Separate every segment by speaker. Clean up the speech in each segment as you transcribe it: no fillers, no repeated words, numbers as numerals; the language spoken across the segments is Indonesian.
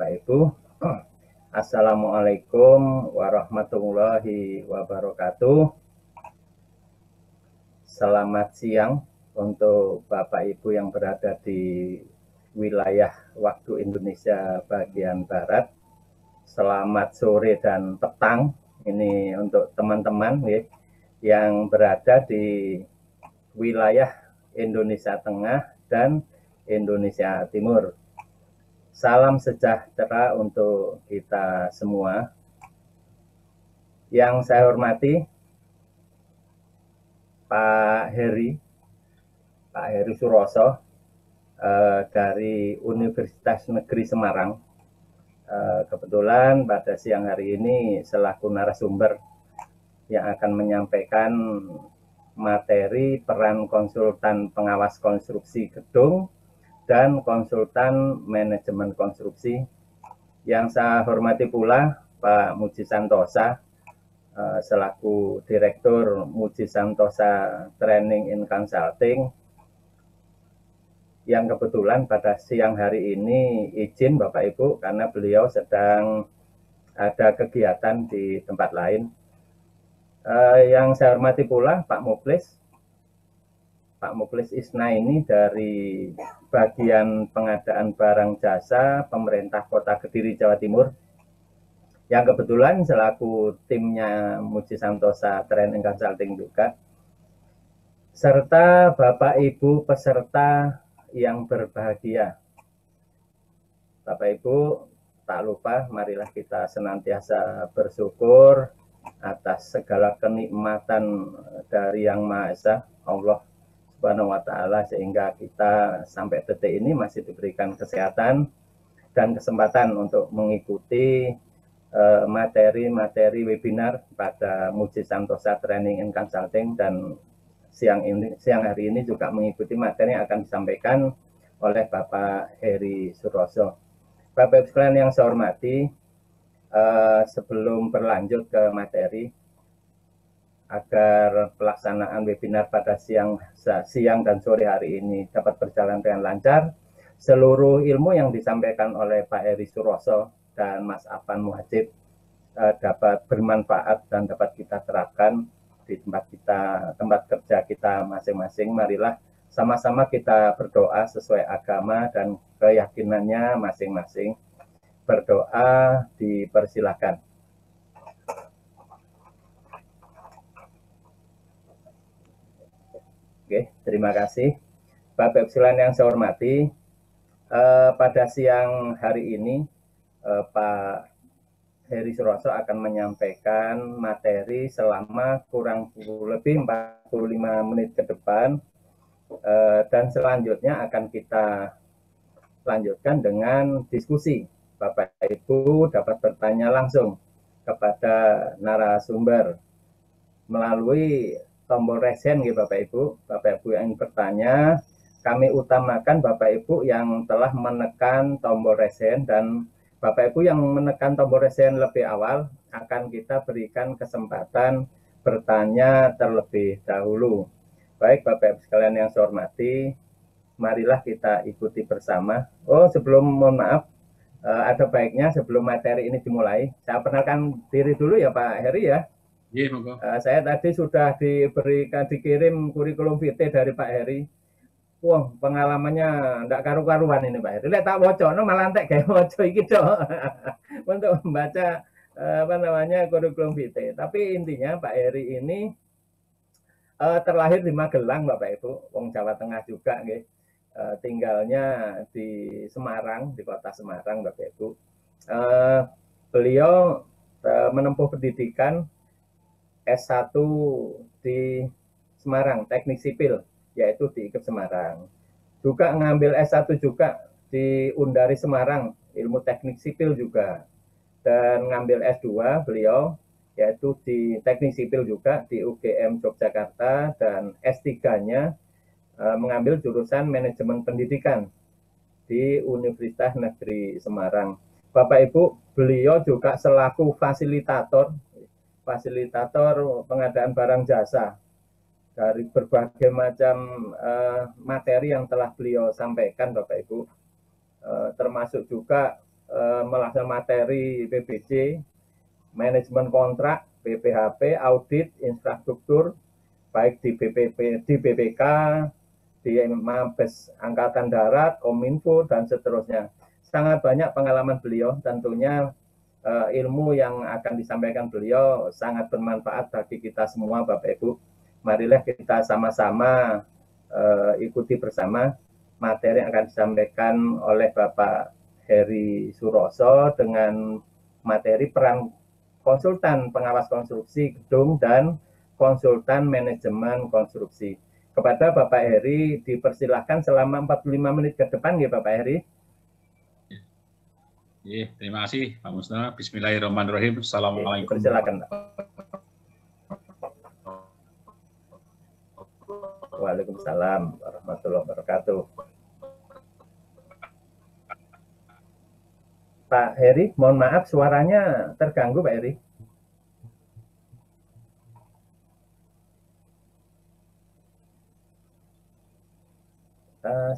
Speaker 1: Bapak Ibu. Assalamualaikum warahmatullahi wabarakatuh. Selamat siang untuk Bapak Ibu yang berada di wilayah waktu Indonesia bagian Barat. Selamat sore dan petang. Ini untuk teman-teman yang berada di wilayah Indonesia Tengah dan Indonesia Timur. Salam sejahtera untuk kita semua. Yang saya hormati Pak Heri Suroso dari Universitas Negeri Semarang. Kebetulan pada siang hari ini selaku narasumber yang akan menyampaikan materi peran konsultan pengawas konstruksi gedung dan konsultan manajemen konstruksi. Yang saya hormati pula Pak Muji Santosa selaku Direktur Muji Santosa Training and Consulting, yang kebetulan pada siang hari ini izin Bapak Ibu karena beliau sedang ada kegiatan di tempat lain. Yang saya hormati pula Pak Muklis Isna ini dari bagian pengadaan barang jasa pemerintah Kota Kediri, Jawa Timur, yang kebetulan selaku timnya Muji Santosa Training Consulting juga, serta Bapak Ibu peserta yang berbahagia. Bapak Ibu, tak lupa marilah kita senantiasa bersyukur atas segala kenikmatan dari Yang Maha Esa, Allah Subhanahu wa Ta'ala, sehingga kita sampai detik ini masih diberikan kesehatan dan kesempatan untuk mengikuti materi-materi webinar pada Muji Santosa Training and Consulting, dan siang hari ini juga mengikuti materi yang akan disampaikan oleh Bapak Heri Suroso. Bapak Ibu sekalian yang saya hormati, sebelum berlanjut ke materi, agar pelaksanaan webinar pada siang dan sore hari ini dapat berjalan dengan lancar, seluruh ilmu yang disampaikan oleh Pak Heri Suroso dan Mas Afan Muhajib dapat bermanfaat dan dapat kita terapkan di tempat kerja kita masing-masing. Marilah sama-sama kita berdoa sesuai agama dan keyakinannya masing-masing. Berdoa dipersilakan. Oke, terima kasih. Bapak Ibu sekalian yang saya hormati, pada siang hari ini Pak Heri Suroso akan menyampaikan materi selama kurang lebih 45 menit ke depan, dan selanjutnya akan kita lanjutkan dengan diskusi. Bapak Ibu dapat bertanya langsung kepada narasumber melalui tombol resen, Bapak Ibu. Bapak Ibu yang bertanya, kami utamakan Bapak Ibu yang telah menekan tombol resen, dan Bapak Ibu yang menekan tombol resen lebih awal akan kita berikan kesempatan bertanya terlebih dahulu. Baik Bapak Ibu sekalian yang saya hormati, marilah kita ikuti bersama. Mohon maaf, ada baiknya sebelum materi ini dimulai, saya perkenalkan diri dulu ya Pak Heri ya.
Speaker 2: Iya, monggo.
Speaker 1: Saya tadi sudah dikirim kurikulum vitae dari Pak Heri. Wah, pengalamannya enggak karu-karuan ini Pak Heri. Lek tak wacana malah entek gawe waca iki dok. Untuk membaca kurikulum vitae. Tapi intinya Pak Heri ini terlahir di Magelang Bapak Ibu, wong Jawa Tengah juga nggih. Tinggalnya di Semarang, di kota Semarang Bapak Ibu. Beliau menempuh pendidikan S1 di Semarang, teknik sipil, yaitu di IKIP Semarang. Juga ngambil S1 juga di Undari Semarang, ilmu teknik sipil juga. Dan ngambil S2 beliau, yaitu di teknik sipil juga di UGM Yogyakarta, dan S3-nya mengambil jurusan manajemen pendidikan di Universitas Negeri Semarang. Bapak Ibu, beliau juga selaku fasilitator pengadaan barang jasa dari berbagai macam materi yang telah beliau sampaikan Bapak Ibu, termasuk juga melaksanakan materi PBJ, manajemen kontrak, BPHP, audit, infrastruktur, baik di BPK, di Mabes Angkatan Darat, Kominfo, dan seterusnya. Sangat banyak pengalaman beliau, tentunya ilmu yang akan disampaikan beliau sangat bermanfaat bagi kita semua, Bapak Ibu. Marilah kita sama-sama ikuti bersama materi yang akan disampaikan oleh Bapak Heri Suroso dengan materi peran konsultan pengawas konstruksi gedung dan konsultan manajemen konstruksi. Kepada Bapak Heri dipersilahkan selama 45 menit ke depan ya Bapak Heri.
Speaker 2: Terima kasih Pak Musna. Bismillahirrahmanirrahim. Assalamualaikum.
Speaker 1: Persilakan. Waalaikumsalam warahmatullahi wabarakatuh. Pak Heri, mohon maaf suaranya terganggu Pak Heri.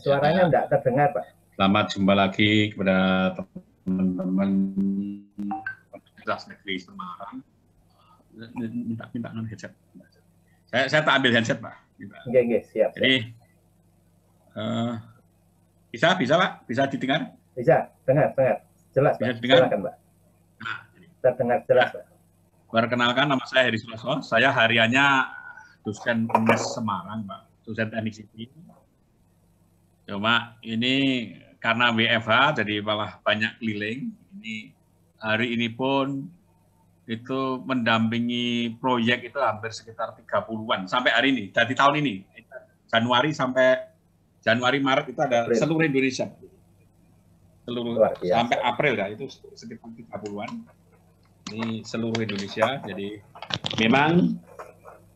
Speaker 1: Suaranya tidak terdengar Pak.
Speaker 2: Selamat jumpa lagi kepada teman-teman Universitas Negeri Semarang. Minta non headset. Saya tak ambil headset Pak.
Speaker 1: Oke, siap.
Speaker 2: Jadi bisa Pak? Bisa didengar?
Speaker 1: Bisa, dengar. Jelas,
Speaker 2: bisa
Speaker 1: Pak.
Speaker 2: Didengar?
Speaker 1: Silakan, Pak. Nah, terdengar jelas, Pak.
Speaker 2: Perkenalkan, nama saya Heri Suroso. Saya hariannya dosen UNES Semarang, Pak. Dosen teknik sipil. Cuma ini karena WFH, jadi malah banyak keliling. Hari ini pun itu mendampingi proyek itu hampir sekitar 30-an. Sampai hari ini, dari tahun ini. Januari sampai Maret itu ada April. Seluruh Indonesia. Sampai April ya, itu sekitar 30-an. Ini seluruh Indonesia, jadi memang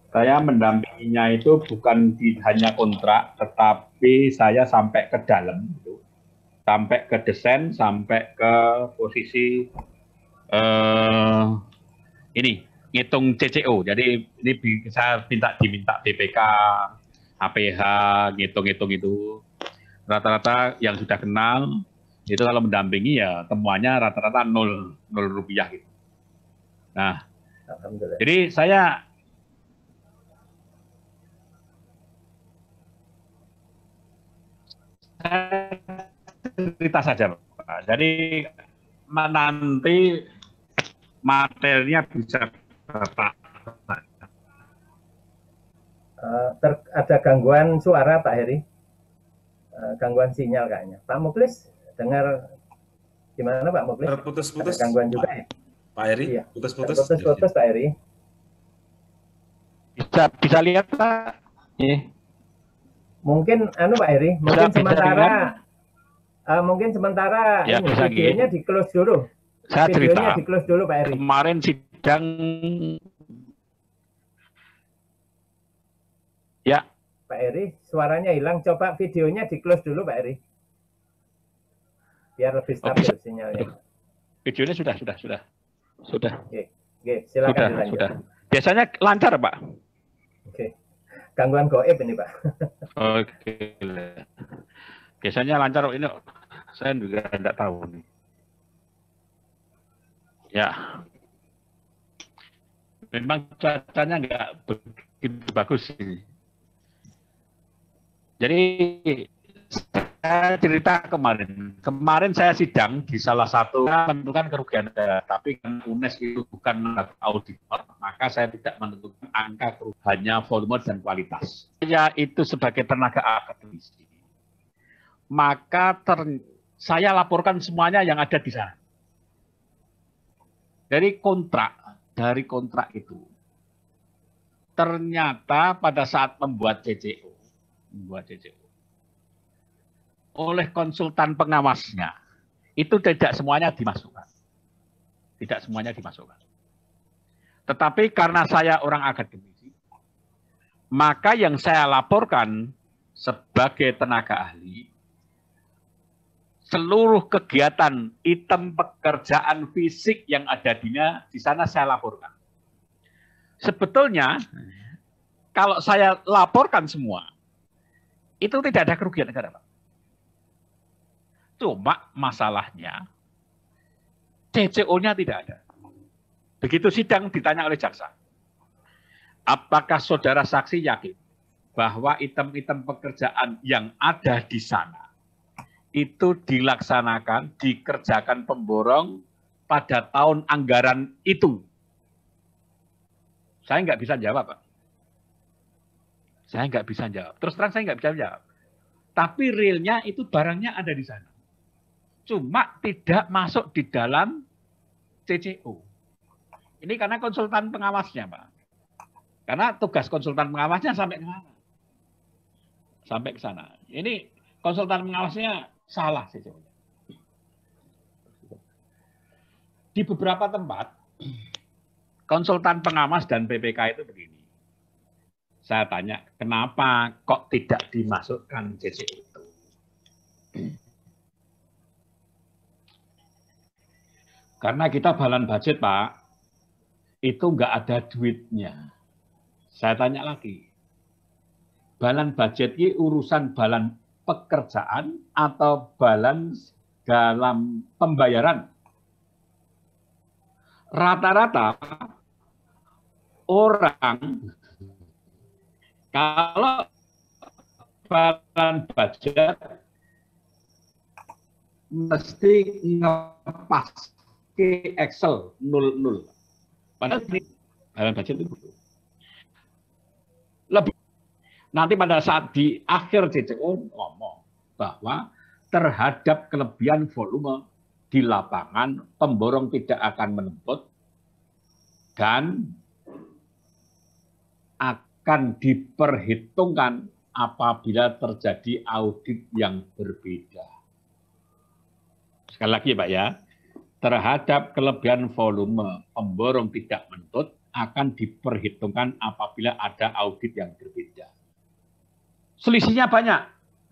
Speaker 2: saya mendampinginya itu bukan hanya kontrak, tetapi saya sampai ke dalam, gitu. Sampai ke desain, sampai ke posisi ini ngitung CCO. Jadi ini saya diminta BPK, APH, ngitung itu. Rata-rata yang sudah kenal itu kalau mendampingi ya temuannya rata-rata 0 rupiah gitu. Nah, jadi saya cerita saja, Pak. Jadi nanti materinya bisa Bapak.
Speaker 1: Ada gangguan suara Pak Heri, gangguan sinyal kayaknya. Pak Muklis, dengar gimana Pak Muklis?
Speaker 3: Putus-putus.
Speaker 1: Gangguan juga ya?
Speaker 3: Pak Heri,
Speaker 1: iya.
Speaker 3: Putus-putus.
Speaker 1: Putus-putus Pak Heri.
Speaker 2: Bisa lihat Pak?
Speaker 1: Mungkin Pak Heri, mungkin sementara
Speaker 2: ya,
Speaker 1: ini, videonya di close dulu.
Speaker 2: Saya
Speaker 1: videonya
Speaker 2: cerita.
Speaker 1: di close dulu Pak Heri.
Speaker 2: Kemarin sidang ya.
Speaker 1: Pak Heri, suaranya hilang. Coba videonya di close dulu Pak Heri. Biar lebih stabil sinyalnya.
Speaker 2: Videonya sudah.
Speaker 1: Oke, silakan dilanjut.
Speaker 2: Sudah. Biasanya lancar, Pak.
Speaker 1: Oke. Gangguan goib ini, Pak.
Speaker 2: Oke. Biasanya lancar ini, saya juga tidak tahu nih. Ya. Memang cuacanya nggak begitu bagus sih. Jadi saya cerita kemarin saya sidang di salah satu menentukan kerugian negara, tapi kan UNES itu bukan auditor, maka saya tidak menentukan angka kerugian, hanya volume dan kualitas. Saya itu sebagai tenaga akademisi, maka saya laporkan semuanya yang ada di sana. Dari kontrak itu, ternyata pada saat membuat CCO, oleh konsultan pengawasnya, itu tidak semuanya dimasukkan. Tetapi karena saya orang akademisi, maka yang saya laporkan sebagai tenaga ahli, seluruh kegiatan item pekerjaan fisik yang ada di sana saya laporkan. Sebetulnya, kalau saya laporkan semua, itu tidak ada kerugian negara, Pak. Cuma masalahnya,
Speaker 3: CCO-nya tidak ada. Begitu sidang ditanya oleh jaksa, apakah saudara saksi yakin bahwa item-item pekerjaan yang ada di sana itu dilaksanakan, dikerjakan pemborong pada tahun anggaran itu? Saya nggak bisa jawab, Pak. Saya nggak bisa jawab. Terus terang saya nggak bisa jawab. Tapi realnya itu barangnya ada di sana. Cuma tidak masuk di dalam CCO. Ini karena konsultan pengawasnya, Pak. Karena tugas konsultan pengawasnya sampai ke sana. Sampai ke sana. Ini konsultan pengawasnya salah CCO-nya. Di beberapa tempat, konsultan pengawas dan PPK itu begini. Saya tanya, kenapa kok tidak dimasukkan CCO itu? Karena kita balan budget, Pak, itu nggak ada duitnya. Saya tanya lagi, balan budget ini urusan balan pekerjaan atau balan dalam pembayaran? Rata-rata orang kalau balan budget mesti ngepas ke Excel 00. Padahal ini balan budget itu lebih. Nanti pada saat di akhir CCO ngomong bahwa terhadap kelebihan volume di lapangan pemborong tidak akan menemput dan akan diperhitungkan apabila terjadi audit yang berbeda. Sekali lagi Pak ya, terhadap kelebihan volume pemborong tidak menuntut akan diperhitungkan apabila ada audit yang berbeda. Selisihnya banyak.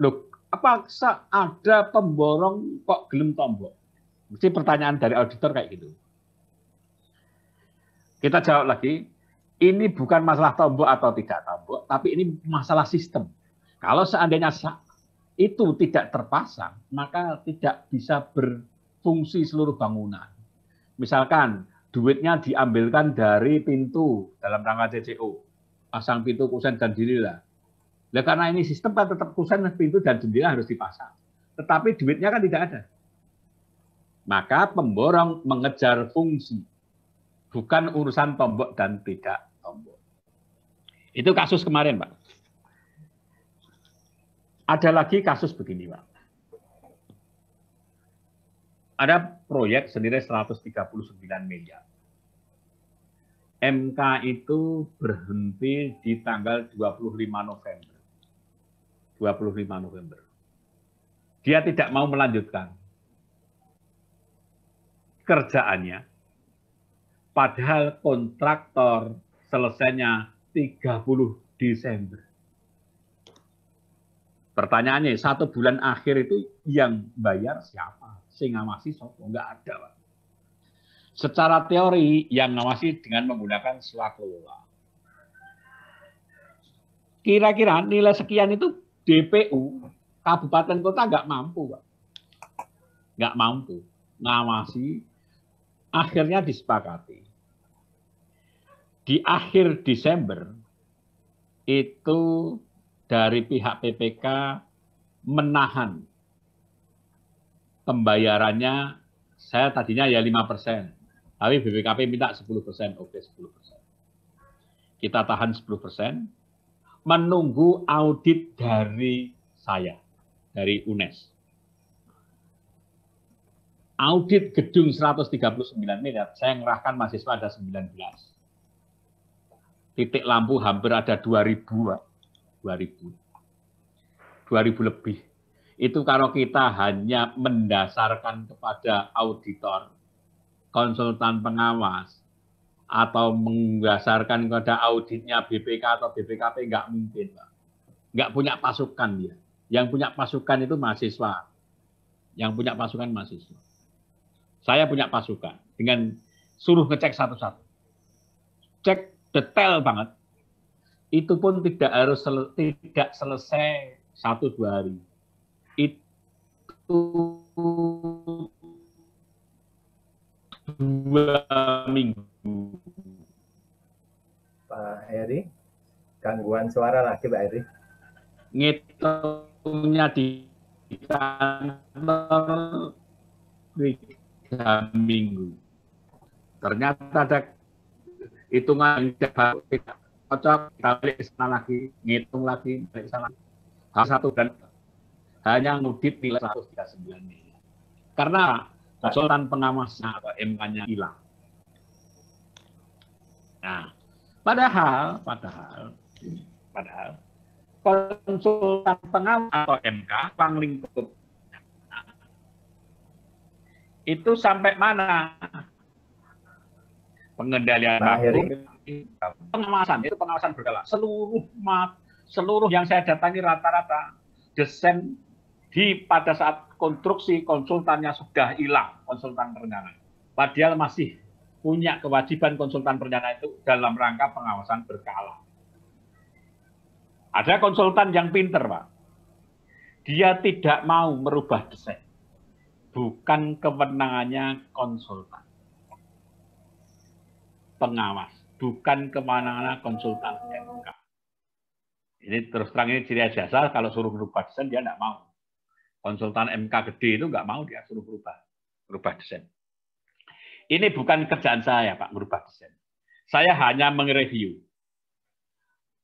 Speaker 3: Loh, apa ada pemborong kok gelem tombok? Mesti pertanyaan dari auditor kayak gitu. Kita jawab lagi, ini bukan masalah tombok atau tidak tombok, tapi ini masalah sistem. Kalau seandainya itu tidak terpasang, maka tidak bisa berfungsi seluruh bangunan. Misalkan duitnya diambilkan dari pintu dalam rangka CCO, pasang pintu, kusen, dan jendela. Nah, karena ini sistem kan tetap kusen, pintu, dan jendela harus dipasang. Tetapi duitnya kan tidak ada. Maka pemborong mengejar fungsi, bukan urusan tombok dan tidak tombok. Itu kasus kemarin, Pak. Ada lagi kasus begini, Pak. Ada proyek senilai 139 miliar. MK itu berhenti di tanggal 25 November. 25 November. Dia tidak mau melanjutkan kerjaannya, padahal kontraktor selesainya 30 Desember. Pertanyaannya, 1 bulan akhir itu yang bayar siapa? Sing ngawasi sopo? Enggak ada, Pak. Secara teori, yang ngawasi dengan menggunakan swakelola. Kira-kira nilai sekian itu DPU, kabupaten kota nggak mampu, Pak. Nggak mampu ngawasi. Akhirnya disepakati. Di akhir Desember, itu dari pihak PPK menahan pembayarannya, saya tadinya ya 5%, tapi BPKP minta 10%, oke 10%. Kita tahan 10%, menunggu audit dari saya, dari UNES. Audit gedung 139 miliar, saya ngerahkan mahasiswa ada 19. Titik lampu hampir ada 2.000, Pak. 2.000 lebih. Itu kalau kita hanya mendasarkan kepada auditor, konsultan pengawas, atau mendasarkan kepada auditnya BPK atau BPKP, nggak mungkin, Pak. Nggak punya pasukan dia. Yang punya pasukan itu mahasiswa. Yang punya pasukan mahasiswa. Saya punya pasukan. Dengan suruh ngecek satu-satu. Cek detail banget. Itu pun tidak harus tidak selesai 1-2 hari. Itu 2 minggu.
Speaker 1: Pak Heri, gangguan suara lagi Pak Heri.
Speaker 3: Ngitungnya di kantor 3 minggu. Ternyata ada hitungan yang tidak cocok, kita balik ke sana lagi, ngitung lagi, balik ke sana. Satu dan hanya ngudit nilai 139 miliar. Karena konsultan pengawasnya atau MK-nya hilang. Nah, padahal konsultan pengawas atau MK, ruang lingkup itu sampai mana? Pengendalian waktu, pengawasan itu pengawasan berkala. Seluruh yang saya datangi rata-rata desain pada saat konstruksi konsultannya sudah hilang, konsultan perencana. Padahal masih punya kewajiban konsultan perencana itu dalam rangka pengawasan berkala. Ada konsultan yang pinter, Pak. Dia tidak mau merubah desain. Bukan kewenangannya konsultan. Pengawas. Bukan kewenangannya konsultan MK. Ini terus terang ini ciri jasa, kalau suruh merubah desain, dia tidak mau. Konsultan MK gede itu nggak mau dia suruh merubah desain. Ini bukan kerjaan saya, Pak, merubah desain. Saya hanya mengreview.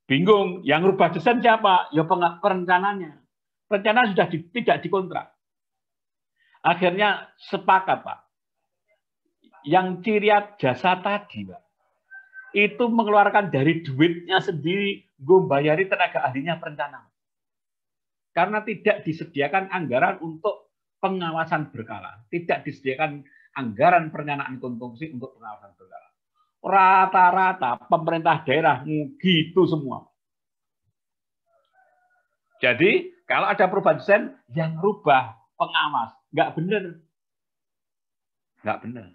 Speaker 3: Bingung, yang merubah desain siapa? Ya perencananya. Perencana sudah tidak dikontrak. Akhirnya sepakat, Pak. Yang ciri jasa tadi, Pak, itu mengeluarkan dari duitnya sendiri, gue bayari tenaga ahlinya perencana. Karena tidak disediakan anggaran untuk pengawasan berkala. Tidak disediakan anggaran perencanaan konstruksi untuk pengawasan berkala. Rata-rata pemerintah daerah gitu semua. Jadi kalau ada perubahan desain, yang rubah pengawas. Nggak benar. Nggak benar.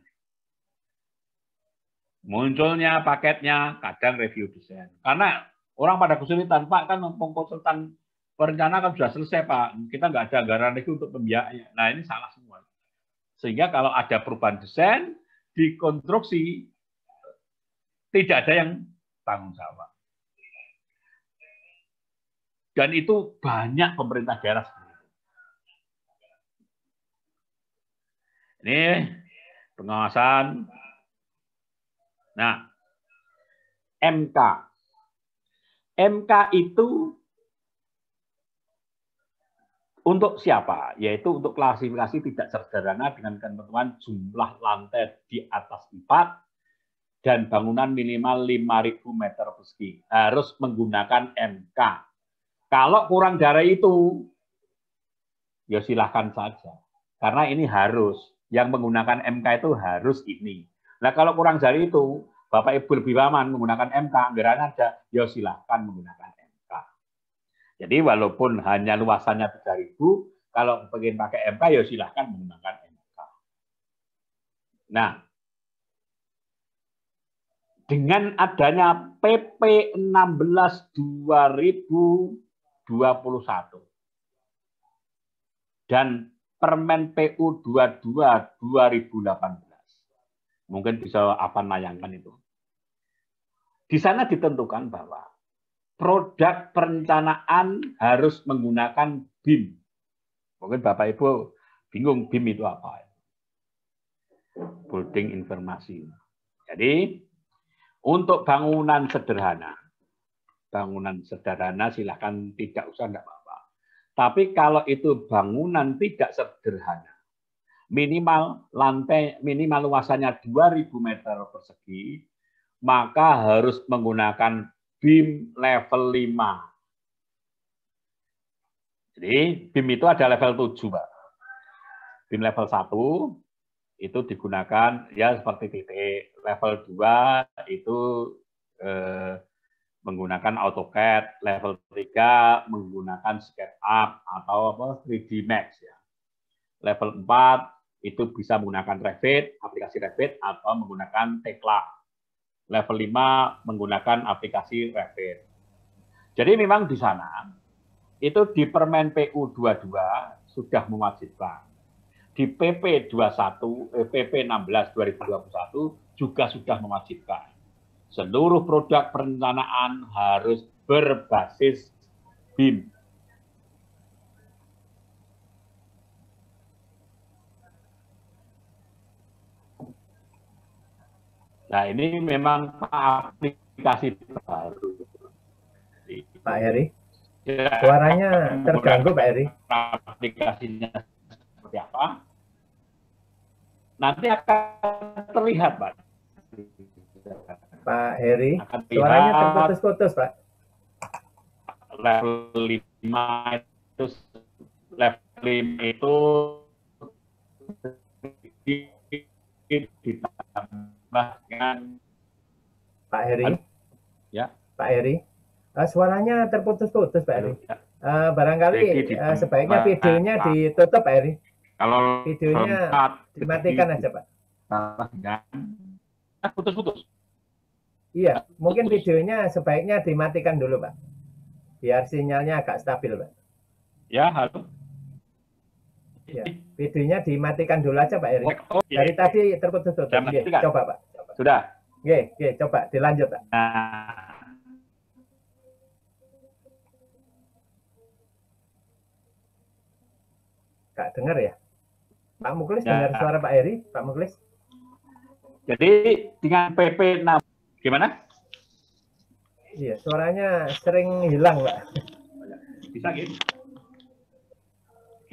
Speaker 3: Munculnya paketnya, kadang review desain. Karena orang pada kesulitan, Pak, kan konsultan perencana kan sudah selesai, Pak. Kita nggak ada anggaran lagi untuk pembiayaan. Nah, ini salah semua. Sehingga kalau ada perubahan desain, dikonstruksi, tidak ada yang tanggung jawab. Dan itu banyak pemerintah daerah seperti itu. Ini pengawasan. Nah, MK. MK itu untuk siapa? Yaitu untuk klasifikasi tidak sederhana dengan ketentuan jumlah lantai di atas 4 dan bangunan minimal 5.000 meter persegi. Harus menggunakan MK. Kalau kurang dari itu, ya silahkan saja. Karena ini harus. Yang menggunakan MK itu harus ini. Nah, kalau kurang dari itu, Bapak Ibu lebih aman menggunakan MK, anggaran ada, ya silahkan menggunakan MK. Jadi walaupun hanya luasannya 3.000, kalau pengen pakai MK, ya silahkan menggunakan MK. Nah, dengan adanya PP 16 2021 dan Permen PU 22 2018, mungkin bisa apa nayangkan itu. Di sana ditentukan bahwa produk perencanaan harus menggunakan BIM. Mungkin Bapak Ibu bingung BIM itu apa? Building informasi. Jadi untuk bangunan sederhana silahkan tidak usah, enggak apa-apa. Tapi kalau itu bangunan tidak sederhana, minimal luasannya 2.000 meter persegi, maka harus menggunakan BIM level 5. Jadi BIM itu ada level 7, Pak. BIM level 1 itu digunakan ya seperti titik. Level 2 itu menggunakan AutoCAD, level 3 menggunakan SketchUp atau 3D Max ya. Level 4 itu bisa menggunakan Revit, aplikasi Revit atau menggunakan Tekla. Level 5 menggunakan aplikasi Revit. Jadi memang di sana itu di Permen PU 22 sudah mewajibkan. di PP 16 2021 juga sudah mewajibkan seluruh produk perencanaan harus berbasis BIM. Nah, ini memang aplikasi baru.
Speaker 1: Pak Heri, suaranya terganggu Pak Heri.
Speaker 3: Aplikasinya seperti apa? Nanti akan terlihat, Pak.
Speaker 1: Pak Heri, suaranya terputus-putus, Pak.
Speaker 3: Level 5 itu ditambahkan.
Speaker 1: Pak Heri,
Speaker 3: ya,
Speaker 1: Pak Heri, suaranya terputus-putus, Pak Heri. Barangkali sebaiknya videonya ditutup, Pak Heri.
Speaker 3: Kalau
Speaker 1: videonya dimatikan aja, Pak.
Speaker 3: Putus-putus.
Speaker 1: Iya, mungkin videonya sebaiknya dimatikan dulu, Pak. Biar sinyalnya agak stabil, Pak.
Speaker 3: Ya, halo.
Speaker 1: Ya, videonya dimatikan dulu aja, Pak Heri. Dari tadi terputus-putus. Coba, Pak.
Speaker 3: Sudah.
Speaker 1: Oke, coba dilanjut, Pak. Nggak dengar ya? Pak Muklis dengar suara Pak Heri? Pak Muklis?
Speaker 3: Jadi dengan PP 6 gimana?
Speaker 1: Iya, suaranya sering hilang, Pak.
Speaker 3: Bisa gitu?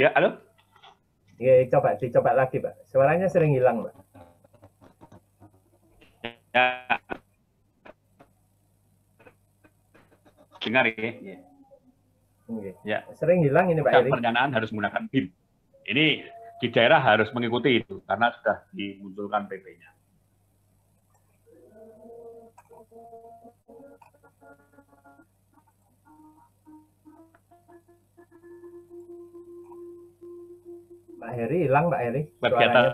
Speaker 3: Ya, halo?
Speaker 1: Iya, dicoba lagi, Pak. Suaranya sering hilang, Pak.
Speaker 3: Ya. Dengar ya?
Speaker 1: Ya. Sering hilang ini, Pak Heri.
Speaker 3: Perencanaan harus menggunakan BIM. Ini di daerah harus mengikuti itu karena sudah dimunculkan PP-nya.
Speaker 1: Pak Heri hilang, Pak Heri.
Speaker 3: Kegiatan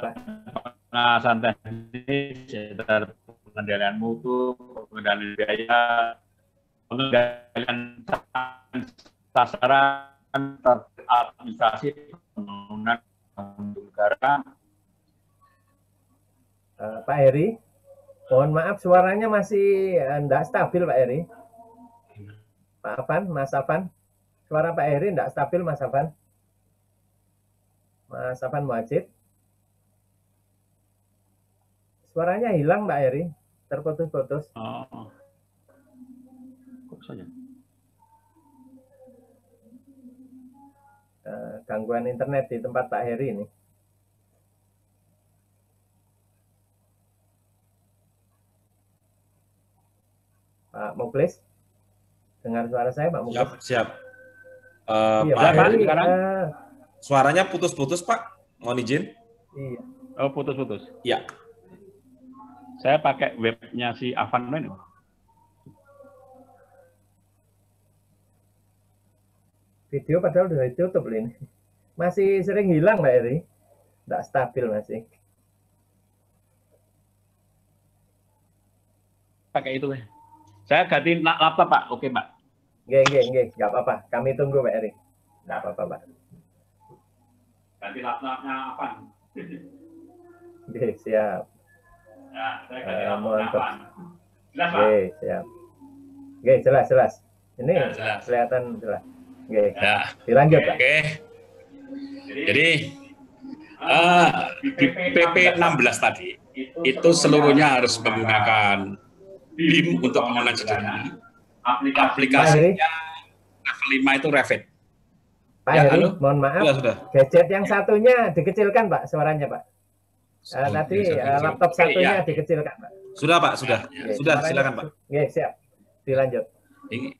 Speaker 3: pengawasan teknis, pengendalian mutu, pengendalian biaya, pengendalian sasaran, administrasi, pembangunan negara.
Speaker 1: Pak Heri, mohon maaf suaranya masih tidak stabil, Pak Heri. Pak Afan, Mas Afan, suara Pak Heri tidak stabil, Mas Afan. Mas Afan Muhajid. Suaranya hilang, Pak Heri. Terputus-putus.
Speaker 3: Oh. Kok saja?
Speaker 1: Gangguan internet di tempat Pak Heri ini. Pak Muklis, dengar suara saya, Pak Muklis?
Speaker 4: Siap.
Speaker 1: Iya, Pak Heri,
Speaker 4: suaranya putus-putus, Pak. Mohon izin.
Speaker 1: Iya.
Speaker 3: Oh, putus-putus.
Speaker 4: Iya.
Speaker 3: Saya pakai webnya si Avan ini.
Speaker 1: Video padahal sudah ditutup ini. Masih sering hilang, Pak Heri. Tidak stabil masih.
Speaker 3: Pakai itu. Saya ganti laptop, Pak. Oke, Pak.
Speaker 1: Nggih. Nggak apa-apa. Kami tunggu, Pak Heri. Nggak apa-apa, Pak.
Speaker 3: Ganti laptopnya apa?
Speaker 1: Nggih, siap.
Speaker 3: Ya, saya ganti laptopnya apa? Jelas, Pak?
Speaker 1: Nggih, siap. Nggih, jelas. Ini
Speaker 4: Ya, jelas.
Speaker 1: Kelihatan jelas. Nggih.
Speaker 4: Ya.
Speaker 1: Dilanjut, Pak.
Speaker 4: Oke. Jadi di PP 16 tadi itu seluruhnya harus menggunakan BIM untuk pembangunan sederhana. Aplikasinya level 5 itu Revit.
Speaker 1: Pak
Speaker 4: Ya,
Speaker 1: Heri,
Speaker 4: halo?
Speaker 1: mohon maaf.
Speaker 4: Sudah.
Speaker 1: Gadget yang satunya dikecilkan, Pak, suaranya, Pak. Tadi laptop satunya dikecilkan, Pak.
Speaker 4: Sudah, Pak, sudah.
Speaker 1: Nggih,
Speaker 4: Sudah,
Speaker 1: suaranya-
Speaker 4: silakan, Pak.
Speaker 1: Nggih, siap. Dilanjut.
Speaker 4: Ini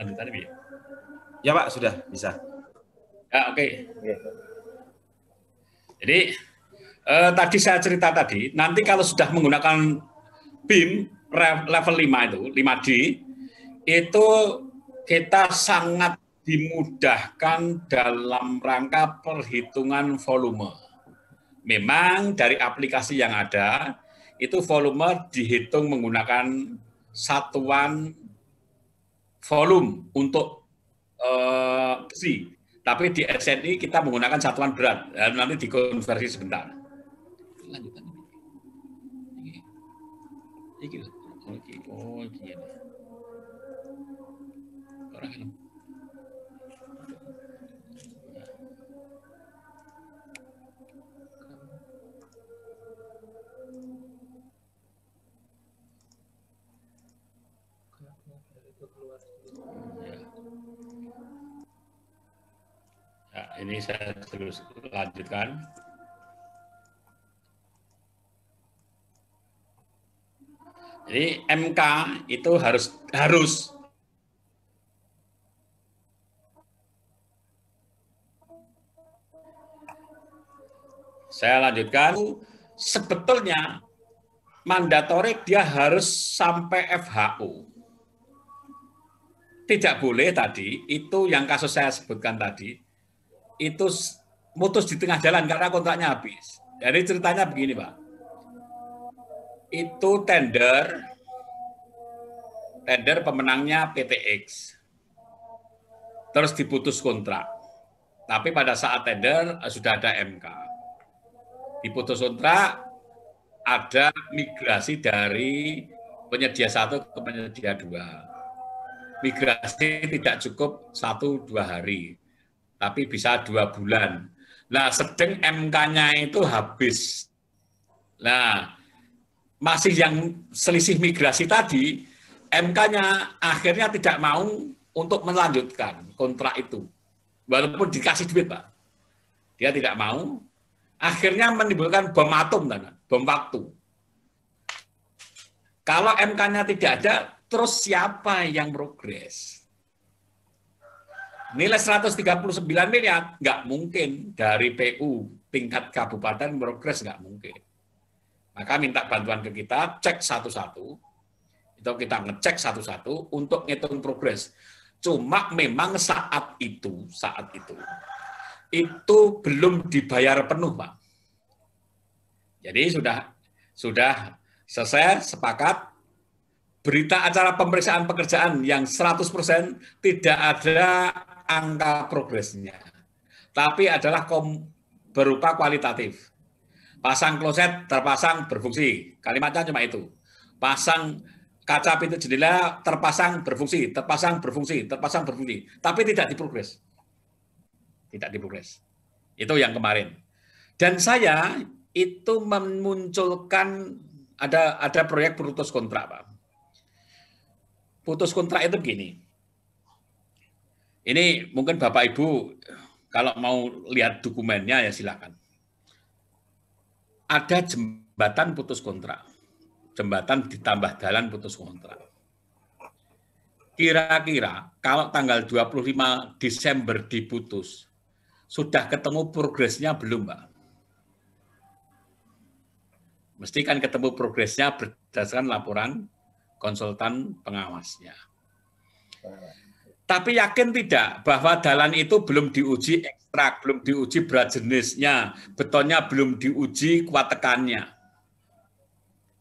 Speaker 4: lanjut tadi, Bi. Ya, Pak, sudah bisa. Ya, oke.
Speaker 1: Nggih.
Speaker 4: Jadi tadi saya cerita tadi, nanti kalau sudah menggunakan BIM level 5 itu, 5D, itu kita sangat dimudahkan dalam rangka perhitungan volume. Memang dari aplikasi yang ada, itu volume dihitung menggunakan satuan volume untuk besi. Tapi di SNI kita menggunakan satuan berat, dan nanti dikonversi sebentar. Lanjutan ini. Oh, gini. Orang helm. Ya, ini saya terus lanjutkan. Jadi MK itu harus saya lanjutkan. Sebetulnya mandatorik dia harus sampai FHO. Tidak boleh tadi, itu yang kasus saya sebutkan tadi, itu mutus di tengah jalan karena kontraknya habis. Jadi ceritanya begini, Pak. Itu tender pemenangnya PTX. Terus diputus kontrak. Tapi pada saat tender sudah ada MK. Diputus kontrak, ada migrasi dari penyedia 1 ke penyedia 2. Migrasi tidak cukup 1-2 hari. Tapi bisa 2 bulan. Nah, sedang MK-nya itu habis. Nah, masih yang selisih migrasi tadi, MK-nya akhirnya tidak mau untuk melanjutkan kontrak itu. Walaupun dikasih duit, Pak. Dia tidak mau. Akhirnya menimbulkan bom atom, bom waktu. Kalau MK-nya tidak ada, terus siapa yang progres? Nilai 139 miliar, nggak mungkin dari PU tingkat kabupaten progres, nggak mungkin. Maka minta bantuan ke kita, cek satu-satu, itu kita ngecek satu-satu untuk ngitung progres. Cuma memang saat itu belum dibayar penuh, Pak. Jadi sudah selesai, sepakat. Berita acara pemeriksaan pekerjaan yang 100% tidak ada angka progresnya, tapi adalah berupa kualitatif. Pasang kloset terpasang berfungsi, kalimatnya cuma itu. Pasang kaca pintu jendela terpasang berfungsi, tapi tidak diprogres. Tidak diprogres. Itu yang kemarin. Dan saya itu memunculkan ada proyek putus kontrak, Pak. Putus kontrak itu begini. Ini mungkin Bapak Ibu kalau mau lihat dokumennya ya silakan. Ada jembatan putus kontrak. Jembatan ditambah jalan putus kontrak. Kira-kira kalau tanggal 25 Desember diputus, sudah ketemu progresnya belum, Pak? Mesti kan ketemu progresnya berdasarkan laporan konsultan pengawasnya. Tapi yakin tidak bahwa jalan itu belum diuji ekstrak, belum diuji berat jenisnya, betonnya belum diuji kuat tekannya.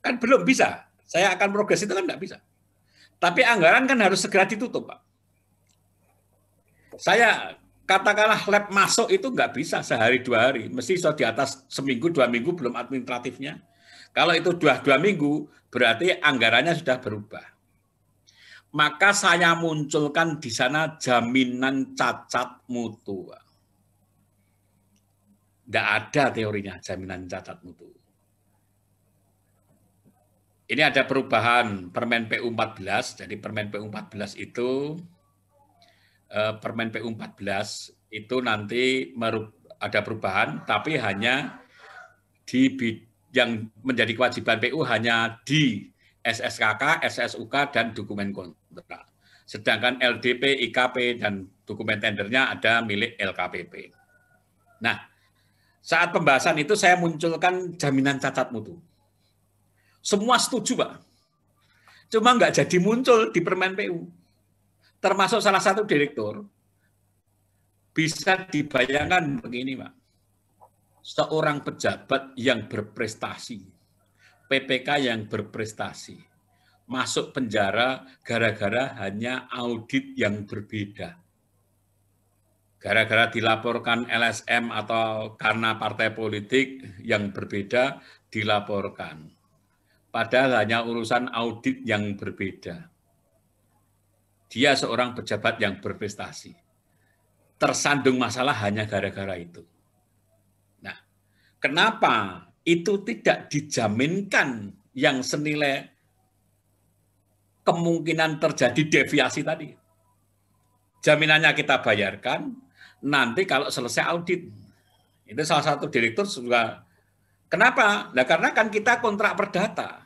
Speaker 4: Kan belum bisa. Saya akan progres itu kan tidak bisa. Tapi anggaran kan harus segera ditutup, Pak. Saya katakanlah lab masuk itu nggak bisa sehari 2 hari. Mesti sudah di atas seminggu 2 minggu belum administratifnya. Kalau itu 2 minggu, berarti anggarannya sudah berubah. Maka saya munculkan di sana jaminan cacat mutu. Tidak ada teorinya jaminan cacat mutu. Ini ada perubahan Permen PU 14. Jadi Permen PU 14 itu, Permen PU 14 itu nanti ada perubahan, tapi hanya yang menjadi kewajiban PU hanya di SSKK, SSUK, dan dokumen kontrak. Sedangkan LDP, IKP, dan dokumen tendernya ada milik LKPP. Nah, saat pembahasan itu saya munculkan jaminan cacat mutu. Semua setuju, Pak. Cuma nggak jadi muncul di Permen PU. Termasuk salah satu direktur. Bisa dibayangkan begini, Pak. Seorang pejabat yang berprestasi, PPK yang berprestasi, masuk penjara gara-gara hanya audit yang berbeda. gara-gara dilaporkan LSM atau karena partai politik yang berbeda dilaporkan. Padahal hanya urusan audit yang berbeda. Dia seorang pejabat yang berprestasi. Tersandung masalah hanya gara-gara itu. Nah, kenapa itu tidak dijaminkan yang senilai kemungkinan terjadi deviasi tadi? Jaminannya kita bayarkan, nanti kalau selesai audit. Itu salah satu direktur juga. Kenapa? Nah, karena kan kita kontrak perdata.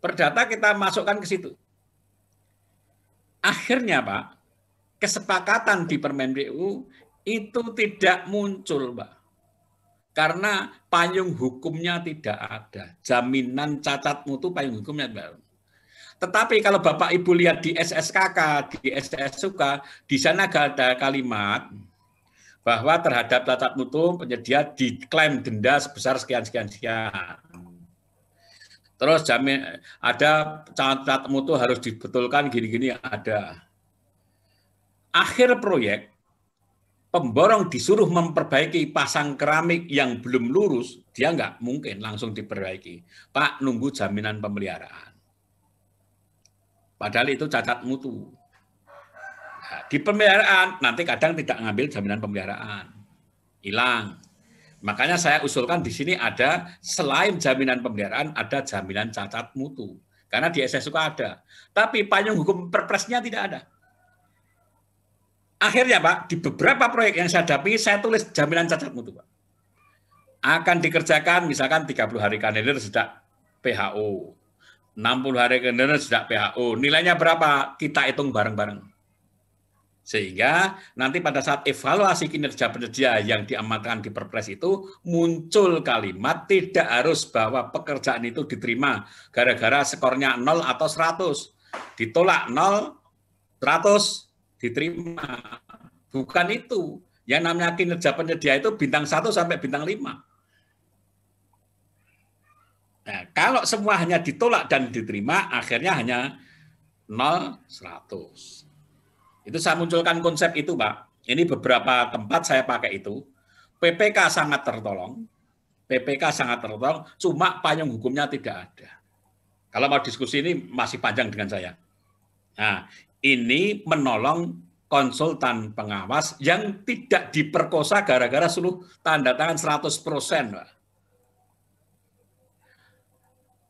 Speaker 4: Perdata kita masukkan ke situ. Akhirnya, Pak, kesepakatan di Permen PU itu tidak muncul, Pak. Karena payung hukumnya tidak ada. Jaminan cacat mutu payung hukumnya tidak ada. Tetapi kalau Bapak Ibu lihat di SSKK, di SSUK, di sana ada kalimat bahwa terhadap cacat mutu penyedia diklaim denda sebesar sekian-sekian-sekian. Terus ada cacat mutu harus dibetulkan gini-gini ada. Akhir proyek, pemborong disuruh memperbaiki pasang keramik yang belum lurus, dia nggak mungkin langsung diperbaiki. Pak, nunggu jaminan pemeliharaan. Padahal itu cacat mutu. Nah, di pemeliharaan, nanti kadang tidak ngambil jaminan pemeliharaan. Hilang. Makanya saya usulkan di sini ada, selain jaminan pemeliharaan, ada jaminan cacat mutu. Karena di SSUK ada. Tapi payung hukum perpresnya tidak ada. Akhirnya, Pak, di beberapa proyek yang saya hadapi, saya tulis jaminan cacat mutu, Pak. Akan dikerjakan misalkan 30 hari kalender sejak PHO. 60 hari kalender sejak PHO. Nilainya berapa? Kita hitung bareng-bareng. Sehingga nanti pada saat evaluasi kinerja penyedia yang diamankan di Perpres itu muncul kalimat tidak harus bahwa pekerjaan itu diterima gara-gara skornya 0 atau 100. Ditolak 0, 100, diterima. Bukan itu. Yang namanya kinerja penyedia itu bintang 1 sampai bintang 5. Nah, kalau semua hanya ditolak dan diterima, akhirnya hanya 0, 100. Itu saya munculkan konsep itu, Pak. Ini beberapa tempat saya pakai itu. PPK sangat tertolong. PPK sangat tertolong, cuma payung hukumnya tidak ada. Kalau mau diskusi ini masih panjang dengan saya. Nah, ini menolong konsultan pengawas yang tidak diperkosa gara-gara suruh tanda tangan 100%, Pak.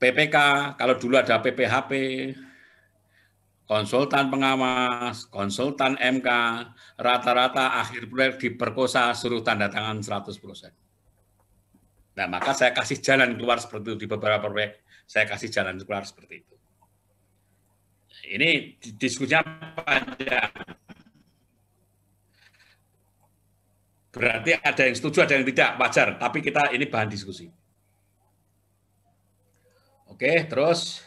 Speaker 4: PPK, kalau dulu ada PPHP, konsultan pengawas, konsultan MK, rata-rata akhir proyek diperkosa suruh tanda tangan 100%. Nah, maka saya kasih jalan keluar seperti itu di beberapa proyek. Saya kasih jalan keluar seperti itu. Ini diskusinya panjang. Berarti ada yang setuju, ada yang tidak, wajar. Tapi kita ini bahan diskusi. Oke, terus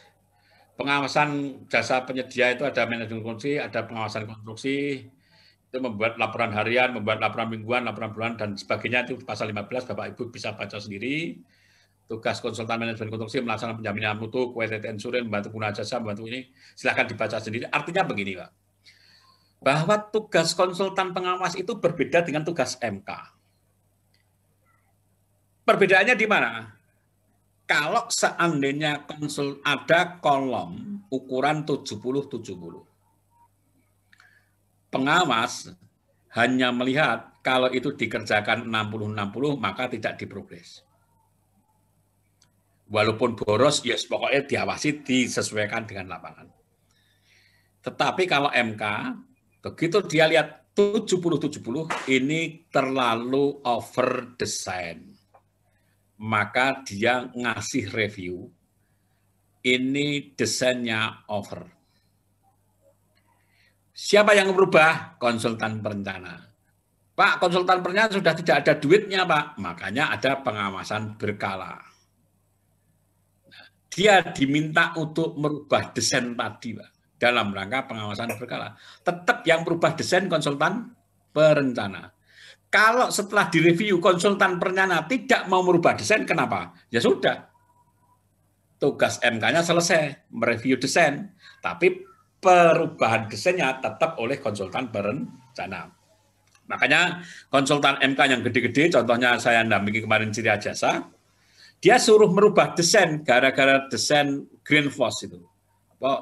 Speaker 4: pengawasan jasa penyedia itu ada manajemen konstruksi, ada pengawasan konstruksi, itu membuat laporan harian, membuat laporan mingguan, laporan bulanan, dan sebagainya. Itu pasal 15, Bapak Ibu bisa baca sendiri. Tugas konsultan manajemen konstruksi melaksanakan penjaminan mutu, kualitas insuran, membantu pengguna jasa, membantu ini. Silahkan dibaca sendiri. Artinya begini, Pak. Bahwa tugas konsultan pengawas itu berbeda dengan tugas MK. Perbedaannya di mana? Kalau seandainya ada kolom ukuran 70-70, pengawas hanya melihat kalau itu dikerjakan 60-60, maka tidak diprogres. Walaupun boros, ya pokoknya diawasi, disesuaikan dengan lapangan. Tetapi kalau MK, begitu dia lihat 70-70, ini terlalu over design. Maka dia ngasih review, ini desainnya over. Siapa yang berubah? Konsultan perencana. Pak, konsultan perencana sudah tidak ada duitnya, Pak. Makanya ada pengawasan berkala. Nah, dia diminta untuk merubah desain tadi, Pak, dalam rangka pengawasan berkala. Tetap yang berubah desain konsultan perencana. Kalau setelah direview konsultan perencana tidak mau merubah desain, kenapa? Ya sudah, tugas MK-nya selesai, mereview desain. Tapi perubahan desainnya tetap oleh konsultan perencana. Makanya konsultan MK yang gede-gede, contohnya saya dampingi kemarin Ciri Jasa, dia suruh merubah desain gara-gara desain green force itu,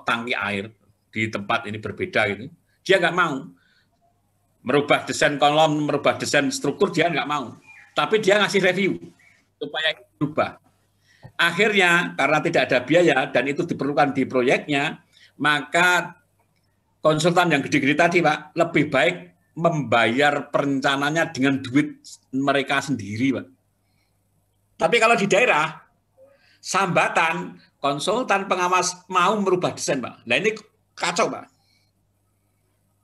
Speaker 4: tangki air di tempat ini berbeda gitu. Dia nggak mau merubah desain kolom, merubah desain struktur, dia nggak mau. Tapi dia ngasih review supaya itu berubah. Akhirnya karena tidak ada biaya dan itu diperlukan di proyeknya, maka konsultan yang gede-gede tadi Pak lebih baik membayar perencananya dengan duit mereka sendiri Pak. Tapi kalau di daerah, sambatan konsultan pengawas mau merubah desain Pak. Nah ini kacau Pak.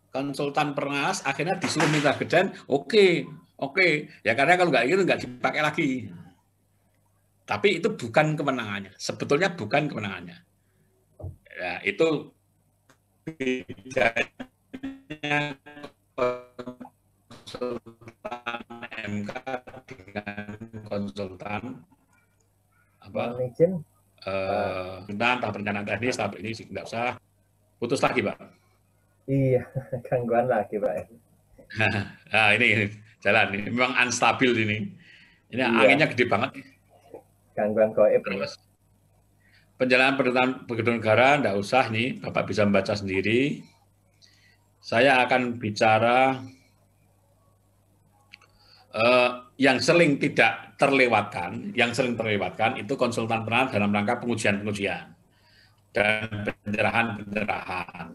Speaker 4: Konsultan pengawas akhirnya disuruh minta desain, oke. Ya karena kalau nggak gitu nggak dipakai lagi. Tapi itu bukan kewenangannya. Sebetulnya bukan kewenangannya. Ya, itu bedanya konsultan MK dengan konsultan tahap perencanaan teknis, tahap ini nggak usah. Putus lagi, Pak.
Speaker 1: Iya, gangguan lagi, Pak.
Speaker 4: Nah, ini jalan. Ini memang unstabil ini. Ini iya. Anginnya gede banget.
Speaker 1: Gangguan goib.
Speaker 4: Penjalanan gedung negara enggak usah nih, Bapak bisa membaca sendiri. Saya akan bicara yang sering tidak terlewatkan, itu konsultan peran dalam rangka pengujian-pengujian dan penyerahan.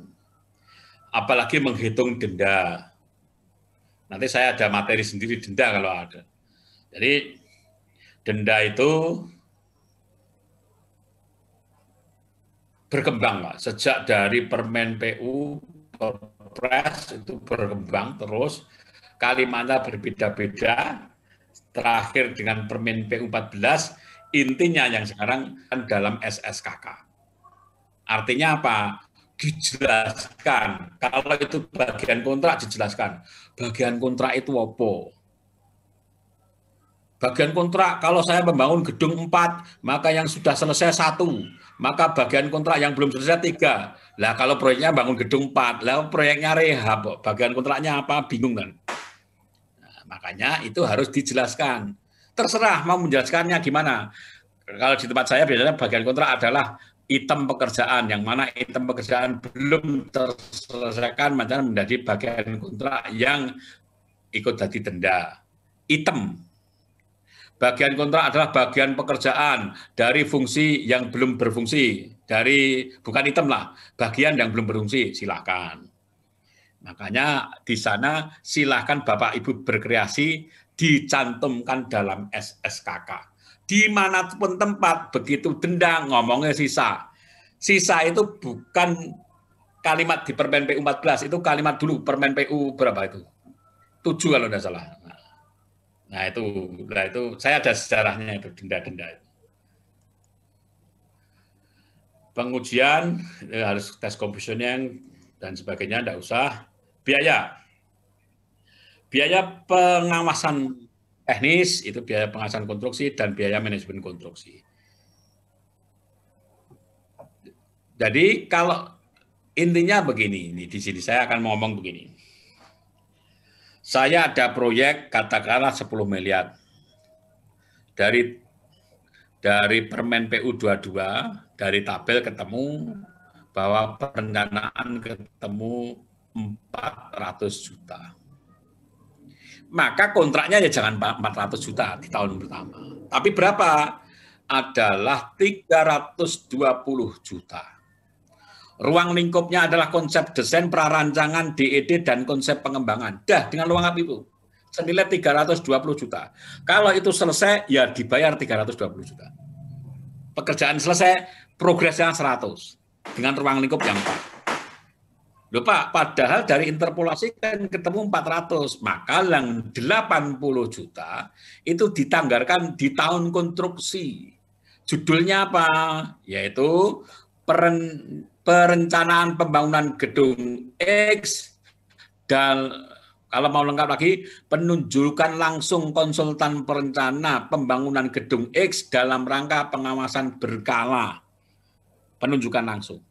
Speaker 4: Apalagi menghitung denda. Nanti saya ada materi sendiri denda kalau ada. Jadi denda itu berkembang, Pak. Sejak dari Permen PU, Perpres itu berkembang terus, kalimatnya berbeda-beda, terakhir dengan Permen PU 14, intinya yang sekarang dalam SSKK. Artinya apa? Dijelaskan. Kalau itu bagian kontrak dijelaskan. Bagian kontrak itu apa? Bagian kontrak, kalau saya membangun gedung 4, maka yang sudah selesai 1, maka bagian kontrak yang belum selesai 3. Lah kalau proyeknya bangun gedung 4, lah proyeknya rehab, bagian kontraknya apa? Bingung kan? Nah, makanya itu harus dijelaskan. Terserah mau menjelaskannya gimana. Kalau di tempat saya biasanya bagian kontrak adalah item pekerjaan, yang mana item pekerjaan belum terselesaikan, macam menjadi bagian kontrak yang ikut jadi denda. Item. Bagian kontrak adalah bagian pekerjaan dari fungsi yang belum berfungsi, dari bukan item lah, bagian yang belum berfungsi, silakan. Makanya di sana silakan Bapak Ibu berkreasi, dicantumkan dalam SSKK. Dimanapun tempat, begitu denda ngomongnya sisa. Sisa itu bukan kalimat di Permen PU 14, itu kalimat dulu Permen PU berapa itu? 7 kalau tidak salah. Nah itu saya ada sejarahnya itu denda-denda. Pengujian harus tes computing dan sebagainya, tidak usah. Biaya pengawasan teknis itu biaya pengawasan konstruksi dan biaya manajemen konstruksi. Jadi kalau intinya begini, ini di sini saya akan ngomong begini. Saya ada proyek katakanlah 10 miliar. Dari Permen PU 22, dari tabel ketemu bahwa perencanaan ketemu 400 juta. Maka kontraknya ya jangan 400 juta di tahun pertama. Tapi berapa? Adalah 320 juta. Ruang lingkupnya adalah konsep desain, prarancangan, DED, dan konsep pengembangan. Dah, dengan ruang itu. Senilai 320 juta. Kalau itu selesai, ya dibayar 320 juta. Pekerjaan selesai, progresnya 100. Dengan ruang lingkup yang 4. Loh Pak, padahal dari interpolasi kan ketemu 400. Maka yang 80 juta itu ditanggarkan di tahun konstruksi. Judulnya apa? Yaitu perencanaan pembangunan gedung X, dan kalau mau lengkap lagi, penunjukan langsung konsultan perencana pembangunan gedung X dalam rangka pengawasan berkala. Penunjukan langsung.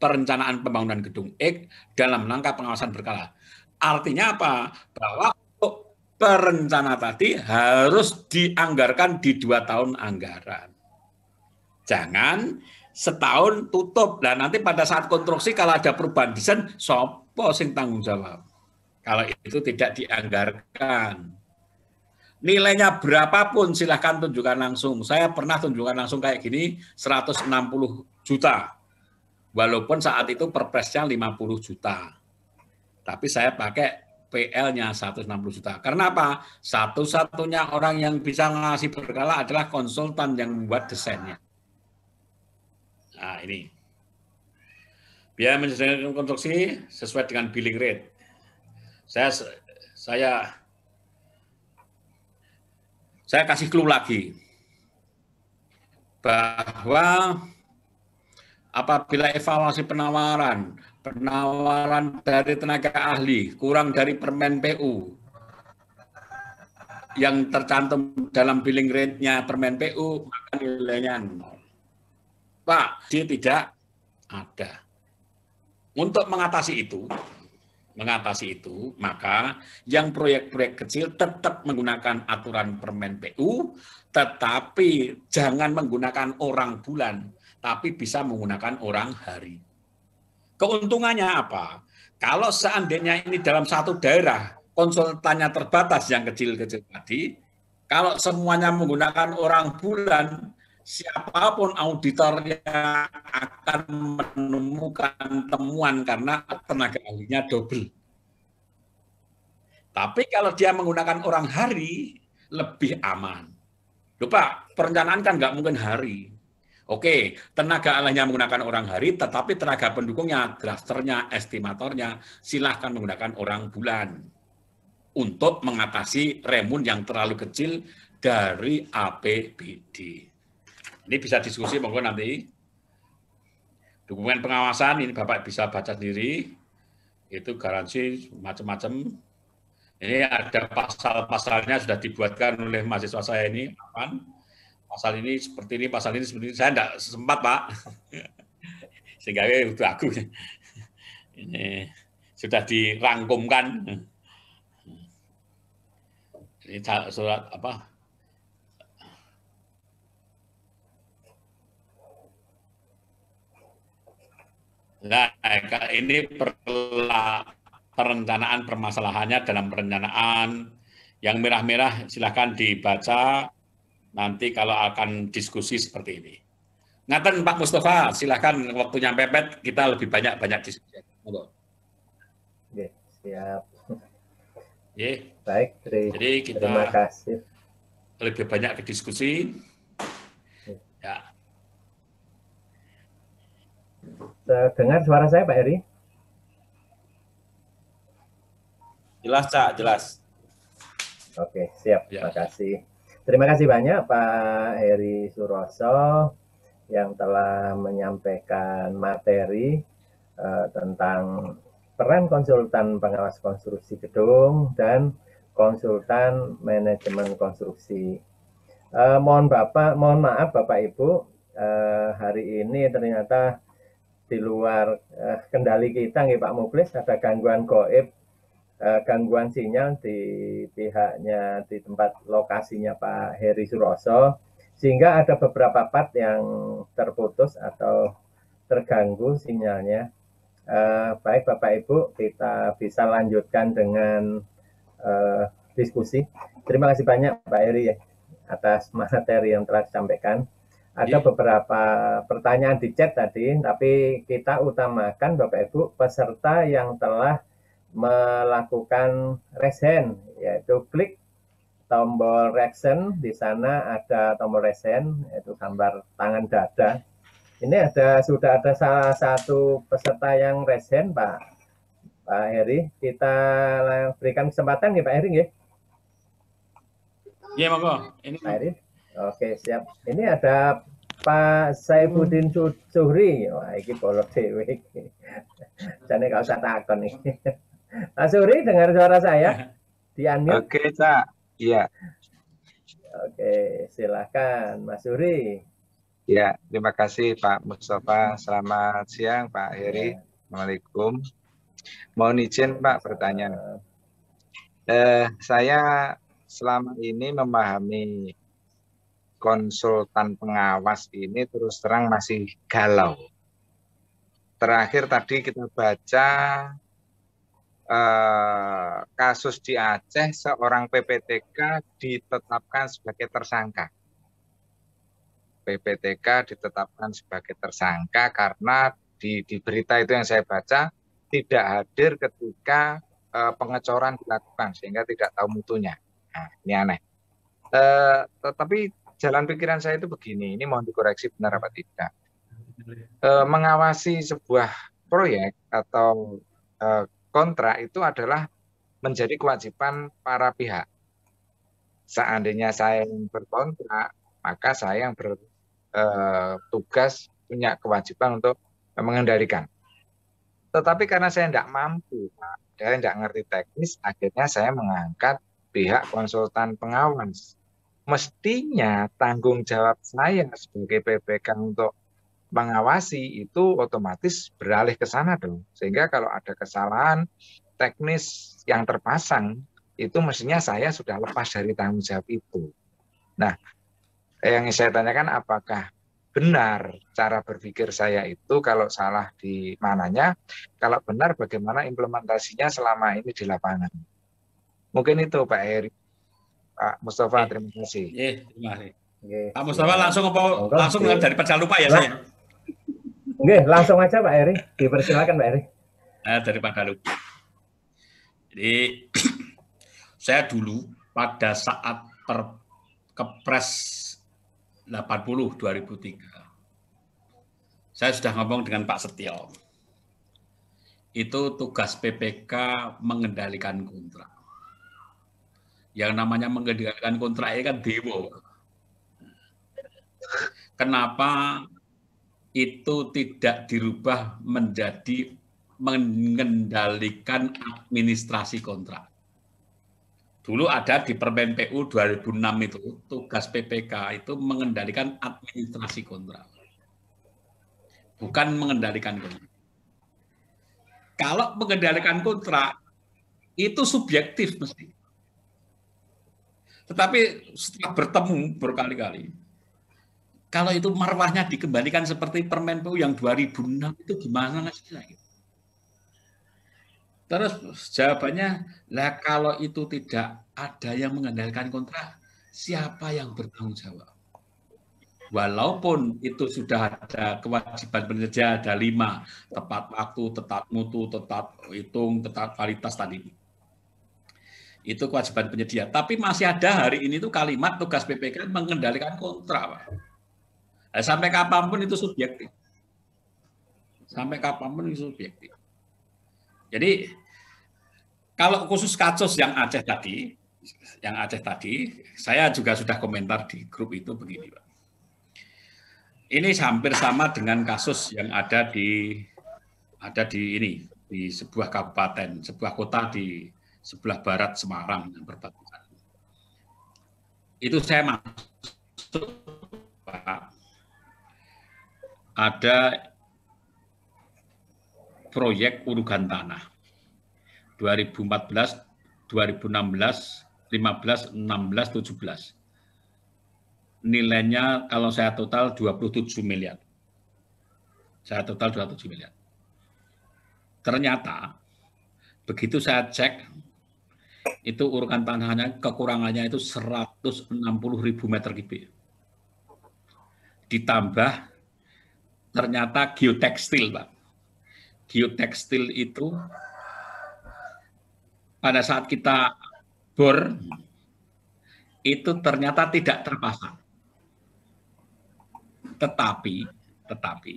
Speaker 4: Perencanaan pembangunan gedung X dalam rangka pengawasan berkala. Artinya apa? Bahwa untuk perencana tadi harus dianggarkan di 2 tahun anggaran. Jangan setahun tutup. Dan nanti pada saat konstruksi kalau ada perubahan desain, sopo sing tanggung jawab. Kalau itu tidak dianggarkan. Nilainya berapapun silahkan tunjukkan langsung. Saya pernah tunjukkan langsung kayak gini, 160 juta. Walaupun saat itu perpresnya 50 juta. Tapi saya pakai PL-nya 160 juta. Karena apa? Satu-satunya orang yang bisa ngasih berkala adalah konsultan yang membuat desainnya. Nah, ini. Biaya menyesuaikan konstruksi sesuai dengan billing rate. Saya kasih clue lagi. Bahwa apabila evaluasi penawaran dari tenaga ahli kurang dari permen PU yang tercantum dalam billing rate-nya permen PU, maka nilainya 0. Pak, dia tidak ada. Untuk mengatasi itu, maka yang proyek-proyek kecil tetap menggunakan aturan permen PU, tetapi jangan menggunakan orang bulan, tapi bisa menggunakan orang hari. Keuntungannya apa? Kalau seandainya ini dalam satu daerah, konsultannya terbatas yang kecil-kecil tadi, kalau semuanya menggunakan orang bulan, siapapun auditornya akan menemukan temuan karena tenaga ahlinya double. Tapi kalau dia menggunakan orang hari, lebih aman. Loh Pak, perencanaan kan nggak mungkin hari. Oke, tenaga ahlinya menggunakan orang hari, tetapi tenaga pendukungnya, drafternya, estimatornya, silahkan menggunakan orang bulan untuk mengatasi remun yang terlalu kecil dari APBD. Ini bisa diskusi, monggo nanti. Dokumen pengawasan, ini Bapak bisa baca sendiri. Itu garansi macam-macam. Ini ada pasal-pasalnya sudah dibuatkan oleh mahasiswa saya ini. Pasal ini seperti ini, pasal ini seperti ini. Saya tidak sempat, Pak. Sehingga itu aku. Ini sudah dirangkumkan. Ini surat apa? Nah, ini perencanaan permasalahannya dalam perencanaan. Yang merah-merah silakan dibaca. Nanti kalau akan diskusi seperti ini. Ngaten Pak Mustafa, silakan waktunya pepet, kita lebih banyak diskusi.
Speaker 1: Oke, siap.
Speaker 4: Oke.
Speaker 1: Baik,
Speaker 4: jadi kita
Speaker 1: terima kasih.
Speaker 4: Lebih banyak ke diskusi. Ya.
Speaker 1: Dengar suara saya Pak Heri?
Speaker 5: Jelas, Cak, jelas.
Speaker 1: Oke, siap.
Speaker 4: Ya.
Speaker 1: Terima kasih. Terima kasih banyak Pak Heri Suroso yang telah menyampaikan materi tentang peran konsultan pengawas konstruksi gedung dan konsultan manajemen konstruksi. Mohon maaf Bapak Ibu, hari ini ternyata di luar kendali kita, Pak Muklis, ada gangguan gaib. Gangguan sinyal di pihaknya di tempat lokasinya Pak Heri Suroso, sehingga ada beberapa part yang terputus atau terganggu sinyalnya. Baik Bapak Ibu, kita bisa lanjutkan dengan diskusi. Terima kasih banyak Pak Heri atas materi yang telah disampaikan. Ada beberapa pertanyaan di chat tadi, tapi kita utamakan Bapak Ibu peserta yang telah melakukan raise hand, yaitu klik tombol reaction. Di sana ada tombol raise hand, yaitu gambar tangan dada. Ini sudah ada salah satu peserta yang raise hand, Pak Heri. Kita berikan kesempatan ya Pak Heri ya.
Speaker 4: Iya, monggo. Ini
Speaker 1: Pak Heri. Oke, siap. Ini ada Pak Saifuddin Suhri. Wah, ini bolok dewe. Jadi nggak usah takon nih. Pak Suri, dengar suara saya? Di-unmute.
Speaker 5: Oke, Cak. Iya.
Speaker 1: Oke, silakan Mas Suri.
Speaker 5: Ya, terima kasih Pak Mustafa. Selamat siang Pak Heri. Assalamualaikum. Mohon izin Pak bertanya. Saya selama ini memahami konsultan pengawas ini terus terang masih galau. Terakhir tadi kita baca kasus di Aceh, seorang PPTK ditetapkan sebagai tersangka. PPTK ditetapkan sebagai tersangka karena di berita itu yang saya baca tidak hadir ketika pengecoran dilakukan sehingga tidak tahu mutunya. Nah, ini aneh. Tetapi jalan pikiran saya itu begini, ini mohon dikoreksi benar apa tidak. Mengawasi sebuah proyek atau kontrak itu adalah menjadi kewajiban para pihak. Seandainya saya yang berkontrak, maka saya yang bertugas punya kewajiban untuk mengendalikan. Tetapi karena saya tidak mampu, saya tidak ngerti teknis, akhirnya saya mengangkat pihak konsultan pengawas. Mestinya tanggung jawab saya sebagai PPK untuk mengawasi itu otomatis beralih ke sana dong. Sehingga kalau ada kesalahan teknis yang terpasang, itu mestinya saya sudah lepas dari tanggung jawab itu. Nah, yang saya tanyakan apakah benar cara berpikir saya itu, kalau salah di mananya, kalau benar bagaimana implementasinya selama ini di lapangan. Mungkin itu Pak Heri. Pak Mustafa, terima kasih.
Speaker 4: Terima kasih. Pak Mustafa langsung dari Pak lupa ya saya.
Speaker 1: Oke, langsung aja Pak Heri. Dipersilakan Pak Heri.
Speaker 4: Dari Pak lupa. Jadi saya dulu pada saat Kepres 80 2003, saya sudah ngomong dengan Pak Setio. Itu tugas PPK mengendalikan kontrak. Yang namanya mengendalikan kontrak ini kan demo. Kenapa itu tidak dirubah menjadi mengendalikan administrasi kontrak? Dulu ada di Permen PU 2006 itu, tugas PPK itu mengendalikan administrasi kontrak. Bukan mengendalikan kontrak. Kalau mengendalikan kontrak, itu subjektif mesti. Tetapi setelah bertemu berkali-kali, kalau itu marwahnya dikembalikan seperti Permen PU yang 2006 itu gimana nasibnya? Terus jawabannya, lah kalau itu tidak ada yang mengendalikan kontrak, siapa yang bertanggung jawab? Walaupun itu sudah ada kewajiban penyedia, ada 5, tepat waktu, tepat mutu, tepat hitung, tepat kualitas tadi. Itu kewajiban penyedia. Tapi masih ada hari ini tuh kalimat tugas PPK mengendalikan kontrak, Pak. Nah, sampai kapanpun itu subjektif. Sampai kapanpun itu subjektif. Jadi kalau khusus kasus yang Aceh tadi, saya juga sudah komentar di grup itu begini, Pak. Ini hampir sama dengan kasus yang ada di sebuah kabupaten, sebuah kota di sebelah barat Semarang yang berbatasan. Itu saya masuk, Pak. Ada proyek urugan tanah 2014, 2016, 15, 16, 17. Nilainya kalau saya total 27 miliar. Saya total 27 miliar. Ternyata begitu saya cek, itu urukan tanahnya kekurangannya itu 160.000 meter kubik. Ditambah ternyata geotekstil, Pak. Geotekstil itu pada saat kita bor itu ternyata tidak terpasang. Tetapi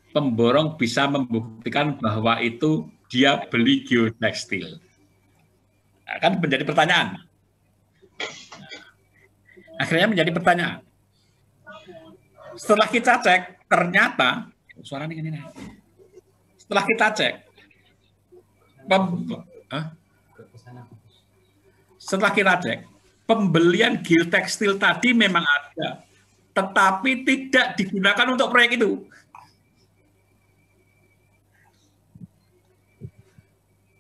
Speaker 4: pemborong bisa membuktikan bahwa itu dia beli geotekstil. Nah, kan menjadi pertanyaan. Akhirnya menjadi pertanyaan. Setelah kita cek, ternyata suara ini. Setelah kita cek, setelah kita cek, pembelian geotekstil tadi memang ada, tetapi tidak digunakan untuk proyek itu.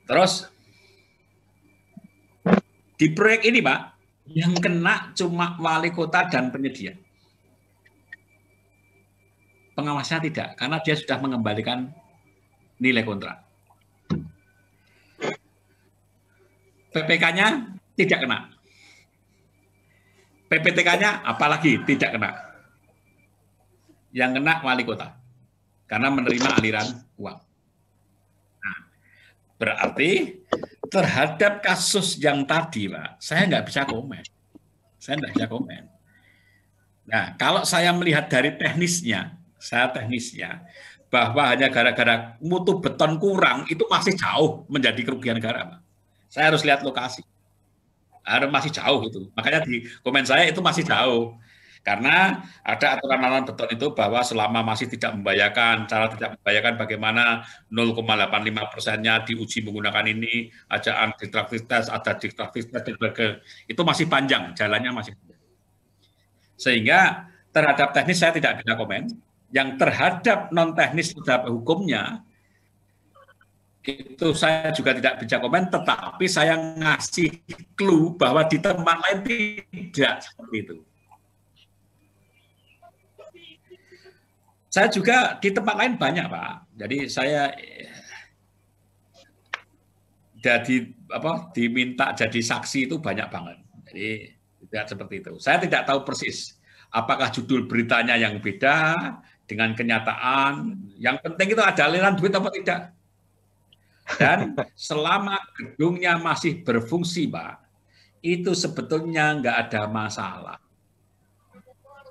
Speaker 4: Terus di proyek ini Pak, yang kena cuma wali kota dan penyedia. Pengawasnya tidak, karena dia sudah mengembalikan nilai kontrak. PPK-nya tidak kena. PPTK-nya apalagi tidak kena. Yang kena wali kota, karena menerima aliran uang. Nah, berarti terhadap kasus yang tadi, Pak, saya nggak bisa komen. Saya nggak bisa komen. Nah, kalau saya melihat dari teknisnya, bahwa hanya gara-gara mutu beton kurang, itu masih jauh menjadi kerugian negara, Pak. Saya harus lihat lokasi. Masih jauh itu. Makanya di komen saya itu masih jauh. Karena ada aturan beton itu bahwa selama masih tidak membahayakan, cara tidak membahayakan bagaimana 0,85%-nya diuji menggunakan ini, ada destruktif tes, dan sebagainya. Itu masih panjang, jalannya masih panjang. Sehingga terhadap teknis saya tidak bisa komen. Yang terhadap non-teknis terhadap hukumnya, itu saya juga tidak bisa komen, tetapi saya ngasih clue bahwa di tempat lain tidak seperti itu. Saya juga di tempat lain banyak, Pak. Jadi saya diminta jadi saksi itu banyak banget. Jadi tidak seperti itu. Saya tidak tahu persis apakah judul beritanya yang beda dengan kenyataan. Yang penting itu ada aliran duit apa tidak. Dan selama gedungnya masih berfungsi, Pak, itu sebetulnya nggak ada masalah.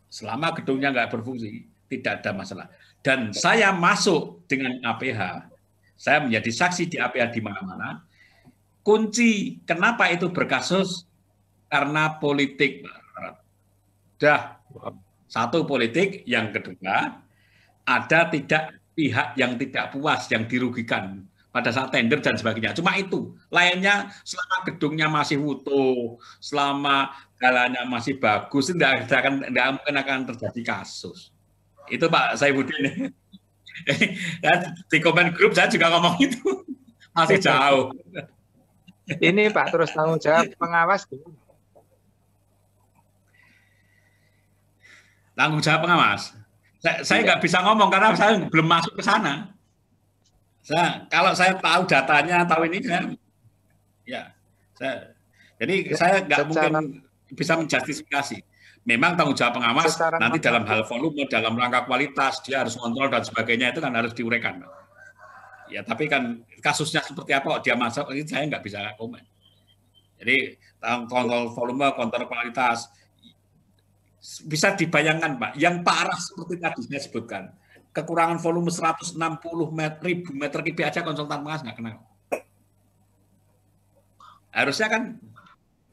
Speaker 4: Selama gedungnya nggak berfungsi, tidak ada masalah. Dan saya masuk dengan APH, saya menjadi saksi di APH di mana-mana. Kunci kenapa itu berkasus karena politik. Dah, satu politik, yang kedua ada tidak pihak yang tidak puas, yang dirugikan pada saat tender dan sebagainya. Cuma itu. Lainnya selama gedungnya masih utuh, selama jalannya masih bagus, tidak mungkin akan terjadi kasus. Itu Pak Saifuddin. Di komen grup saya juga ngomong itu. Masih jauh.
Speaker 5: Ini Pak, terus tanggung jawab pengawas gimana?
Speaker 4: Tanggung jawab pengawas? Saya nggak bisa ngomong karena saya belum masuk ke sana. Kalau saya tahu datanya, tahu ini, jadi saya nggak mungkin bisa menjustifikasi. Memang tanggung jawab pengawas nanti dalam hal volume, dalam rangka kualitas, dia harus kontrol dan sebagainya, itu kan harus diuraikan. Ya, tapi kan kasusnya seperti apa, dia masuk, ini saya nggak bisa komen. Jadi kontrol volume, kontrol kualitas, bisa dibayangkan Pak, yang parah seperti tadi saya sebutkan, kekurangan volume 160.000 meter kubik aja konsultan pengawas nggak kena. Harusnya kan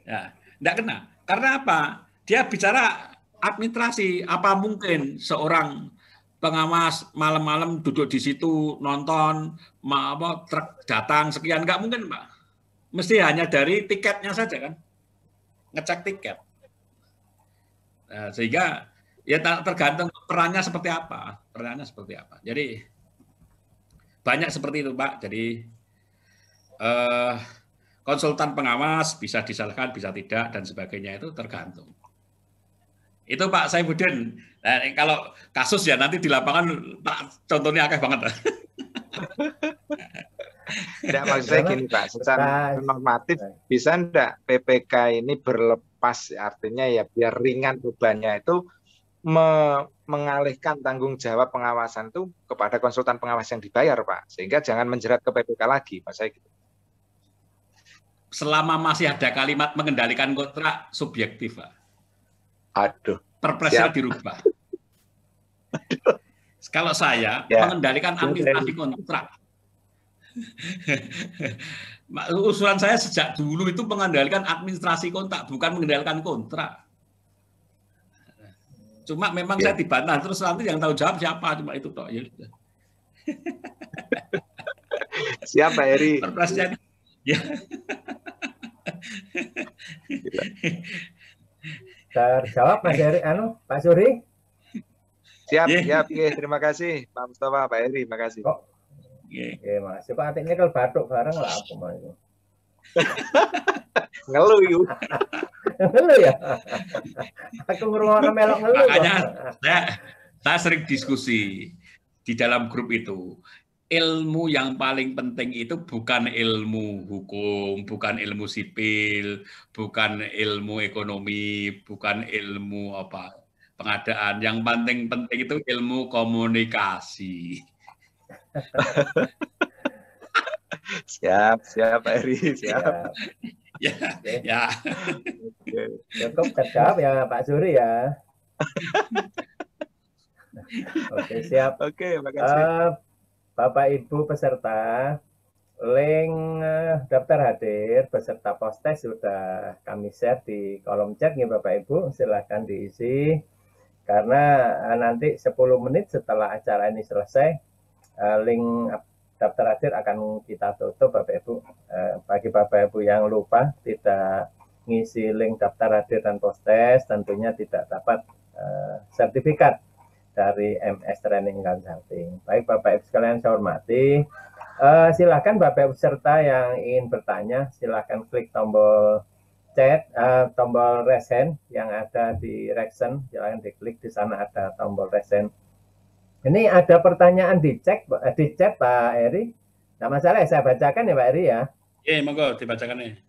Speaker 4: ya nggak kena. Karena apa? Dia bicara administrasi. Apa mungkin seorang pengawas malam-malam duduk di situ nonton, truk datang sekian, nggak mungkin Pak. Mesti hanya dari tiketnya saja kan, ngecek tiket. Nah, sehingga ya tergantung perannya seperti apa. Jadi banyak seperti itu Pak. Jadi konsultan pengawas bisa disalahkan, bisa tidak, dan sebagainya itu tergantung. Itu Pak Saifuddin. Nah, kalau kasus ya nanti di lapangan contohnya akeh banget.
Speaker 5: Tidak, maksud saya gini Pak, secara normatif bisa enggak PPK ini berlepas, artinya ya biar ringan bebannya itu mengalihkan tanggung jawab pengawasan itu kepada konsultan pengawas yang dibayar Pak, sehingga jangan menjerat ke PPK lagi Pak, saya gitu.
Speaker 4: Selama masih ada kalimat mengendalikan kontrak subjektif Pak.
Speaker 5: Aduh.
Speaker 4: Perpresnya dirubah.
Speaker 5: Aduh.
Speaker 4: Kalau saya mengendalikan administrasi kontrak. Usulan saya sejak dulu itu mengendalikan administrasi kontrak, bukan mengendalikan kontrak. Cuma memang saya dibantah, terus nanti yang tahu jawab siapa, cuma itu toh. Ya.
Speaker 5: Siapa Eri?
Speaker 4: Perpresnya ya.
Speaker 1: Terjawab Mas Eri, Pak Suri?
Speaker 5: Siap, siap. Terima kasih Pak Mustafa, Pak Eri, terima kasih.
Speaker 1: Oke, makasih Pak. Artinya kalau batuk bareng lah apa mau itu.
Speaker 5: Ngeluh yuk.
Speaker 1: Ngeluh ya. Aku ngerungokno melok ngeluh.
Speaker 4: Makanya saya sering diskusi di dalam grup itu. Ilmu yang paling penting itu bukan ilmu hukum, bukan ilmu sipil, bukan ilmu ekonomi, bukan ilmu pengadaan. Yang penting itu ilmu komunikasi.
Speaker 5: Siap Pak Heri, siap.
Speaker 4: Ya.
Speaker 1: Cukup terjawab ya Pak Suri ya. Oke, siap.
Speaker 5: Oke, makasih.
Speaker 1: Bapak Ibu peserta, link daftar hadir beserta post-test sudah kami share di kolom chat ya Bapak Ibu, silahkan diisi. Karena nanti 10 menit setelah acara ini selesai, link daftar hadir akan kita tutup Bapak Ibu. Bagi Bapak Ibu yang lupa tidak ngisi link daftar hadir dan post-test, tentunya tidak dapat sertifikat dari MS Training Consulting. Baik Bapak Ibu sekalian saya hormati, silakan Bapak Ibu peserta yang ingin bertanya, silakan klik tombol chat, tombol raise hand yang ada di Rexen, silakan diklik, di sana ada tombol raise hand. Ini ada pertanyaan di chat Pak Eri. Nggak masalah saya bacakan ya Pak Eri ya.
Speaker 4: Iya, monggo dibacakan nih.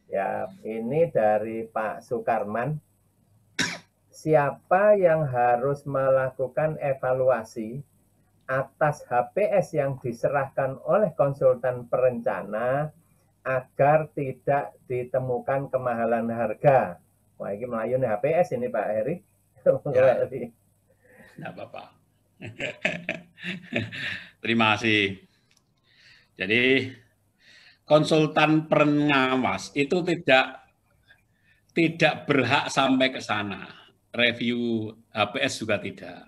Speaker 1: Ya, ini dari Pak Sukarman. Siapa yang harus melakukan evaluasi atas HPS yang diserahkan oleh konsultan perencana agar tidak ditemukan kemahalan harga? Wah, ini melayu nih HPS ini Pak Heri.
Speaker 4: Ya, tidak apa-apa. Terima kasih. Jadi konsultan pengawas itu tidak berhak sampai ke sana. Review HPS juga tidak.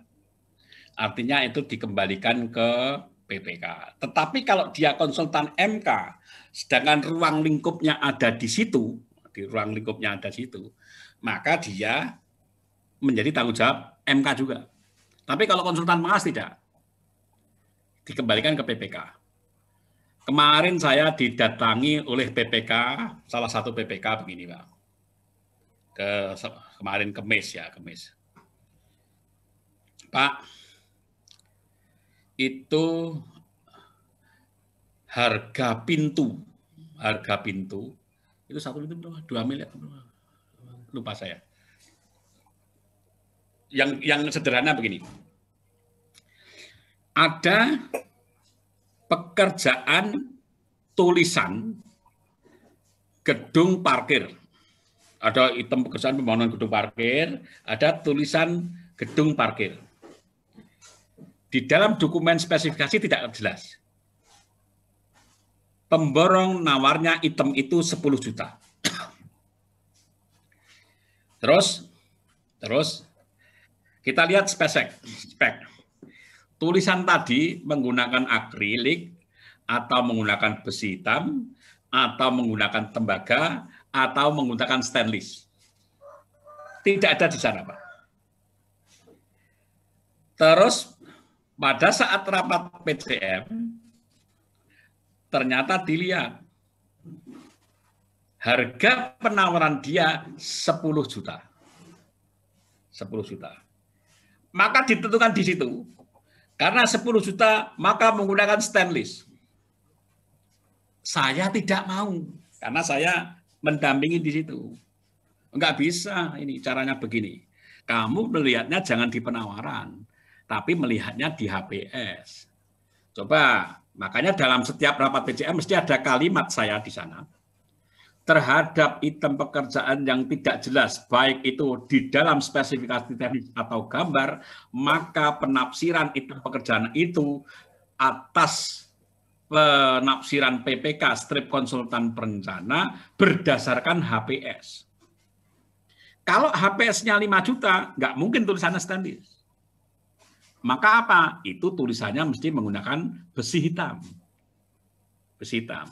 Speaker 4: Artinya itu dikembalikan ke PPK. Tetapi kalau dia konsultan MK, sedangkan ruang lingkupnya ada di situ, maka dia menjadi tanggung jawab MK juga. Tapi kalau konsultan pengawas tidak, dikembalikan ke PPK. Kemarin saya didatangi oleh PPK, salah satu PPK begini Pak. Kemarin Kemis. Pak, itu harga pintu itu 1 pintu 2 miliar, lupa saya. Yang sederhana begini, ada pekerjaan tulisan gedung parkir. Ada item pekerjaan pembangunan gedung parkir, ada tulisan gedung parkir. Di dalam dokumen spesifikasi tidak jelas. Pemborong nawarnya item itu 10 juta. Terus kita lihat spek. Tulisan tadi menggunakan akrilik atau menggunakan besi hitam atau menggunakan tembaga atau menggunakan stainless. Tidak ada di sana, Pak. Terus pada saat rapat PCM ternyata dilihat harga penawaran dia 10 juta. 10 juta. Maka ditentukan di situ. Karena 10 juta maka menggunakan stainless. Saya tidak mau karena saya mendampingi di situ. Enggak bisa, ini caranya begini. Kamu melihatnya jangan di penawaran, tapi melihatnya di HPS. Coba, makanya dalam setiap rapat PCM mesti ada kalimat saya di sana. Terhadap item pekerjaan yang tidak jelas, baik itu di dalam spesifikasi teknis atau gambar, maka penafsiran item pekerjaan itu atas penafsiran PPK strip konsultan perencana berdasarkan HPS. Kalau HPS-nya 5 juta, nggak mungkin tulisannya stainless. Maka apa? Itu tulisannya mesti menggunakan besi hitam. Besi hitam.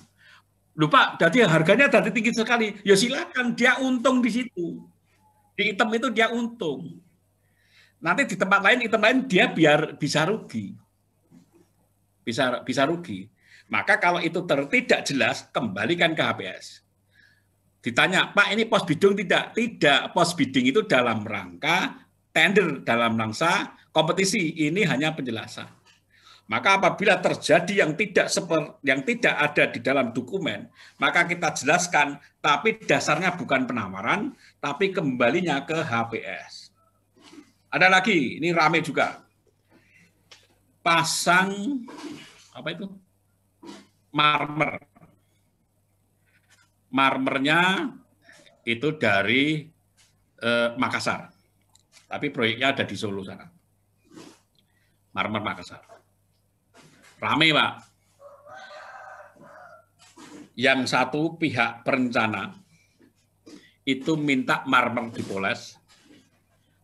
Speaker 4: Lupa, jadi harganya dari tinggi sekali. Ya silakan, dia untung di situ. Di item itu dia untung. Nanti di tempat lain, item lain dia biar bisa rugi. bisa rugi. Maka kalau itu tidak jelas, kembalikan ke HPS. Ditanya, Pak ini pos bidding tidak? Tidak, pos bidding itu dalam rangka tender, dalam rangka kompetisi. Ini hanya penjelasan. Maka apabila terjadi yang tidak ada di dalam dokumen, maka kita jelaskan, tapi dasarnya bukan penawaran, tapi kembalinya ke HPS. Ada lagi, ini rame juga. Pasang apa itu? Marmer. Marmernya itu dari Makassar. Tapi proyeknya ada di Solo sana. Marmer Makassar. Rame, Pak. Yang satu pihak perencana itu minta marmer dipoles,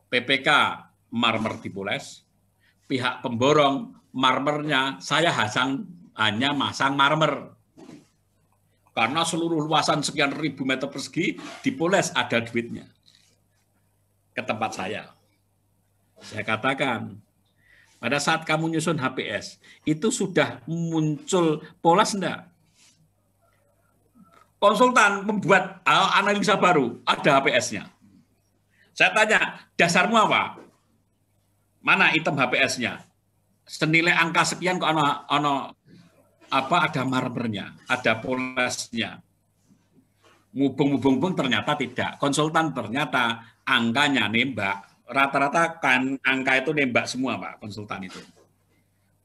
Speaker 4: PPK marmer dipoles, pihak pemborong marmernya saya hanya masang marmer. Karena seluruh luasan sekian ribu meter persegi dipoles, ada duitnya. Ke tempat saya. Saya katakan, pada saat kamu nyusun HPS, itu sudah muncul poles enggak? Konsultan membuat analisa baru, ada HPS-nya. Saya tanya, dasarmu apa? Mana item HPS-nya? Senilai angka sekian kok ada marmernya, ada polesnya. Mubung-mubung ternyata tidak. Konsultan ternyata angkanya nembak. Rata-rata kan angka itu nembak semua, Pak, konsultan itu.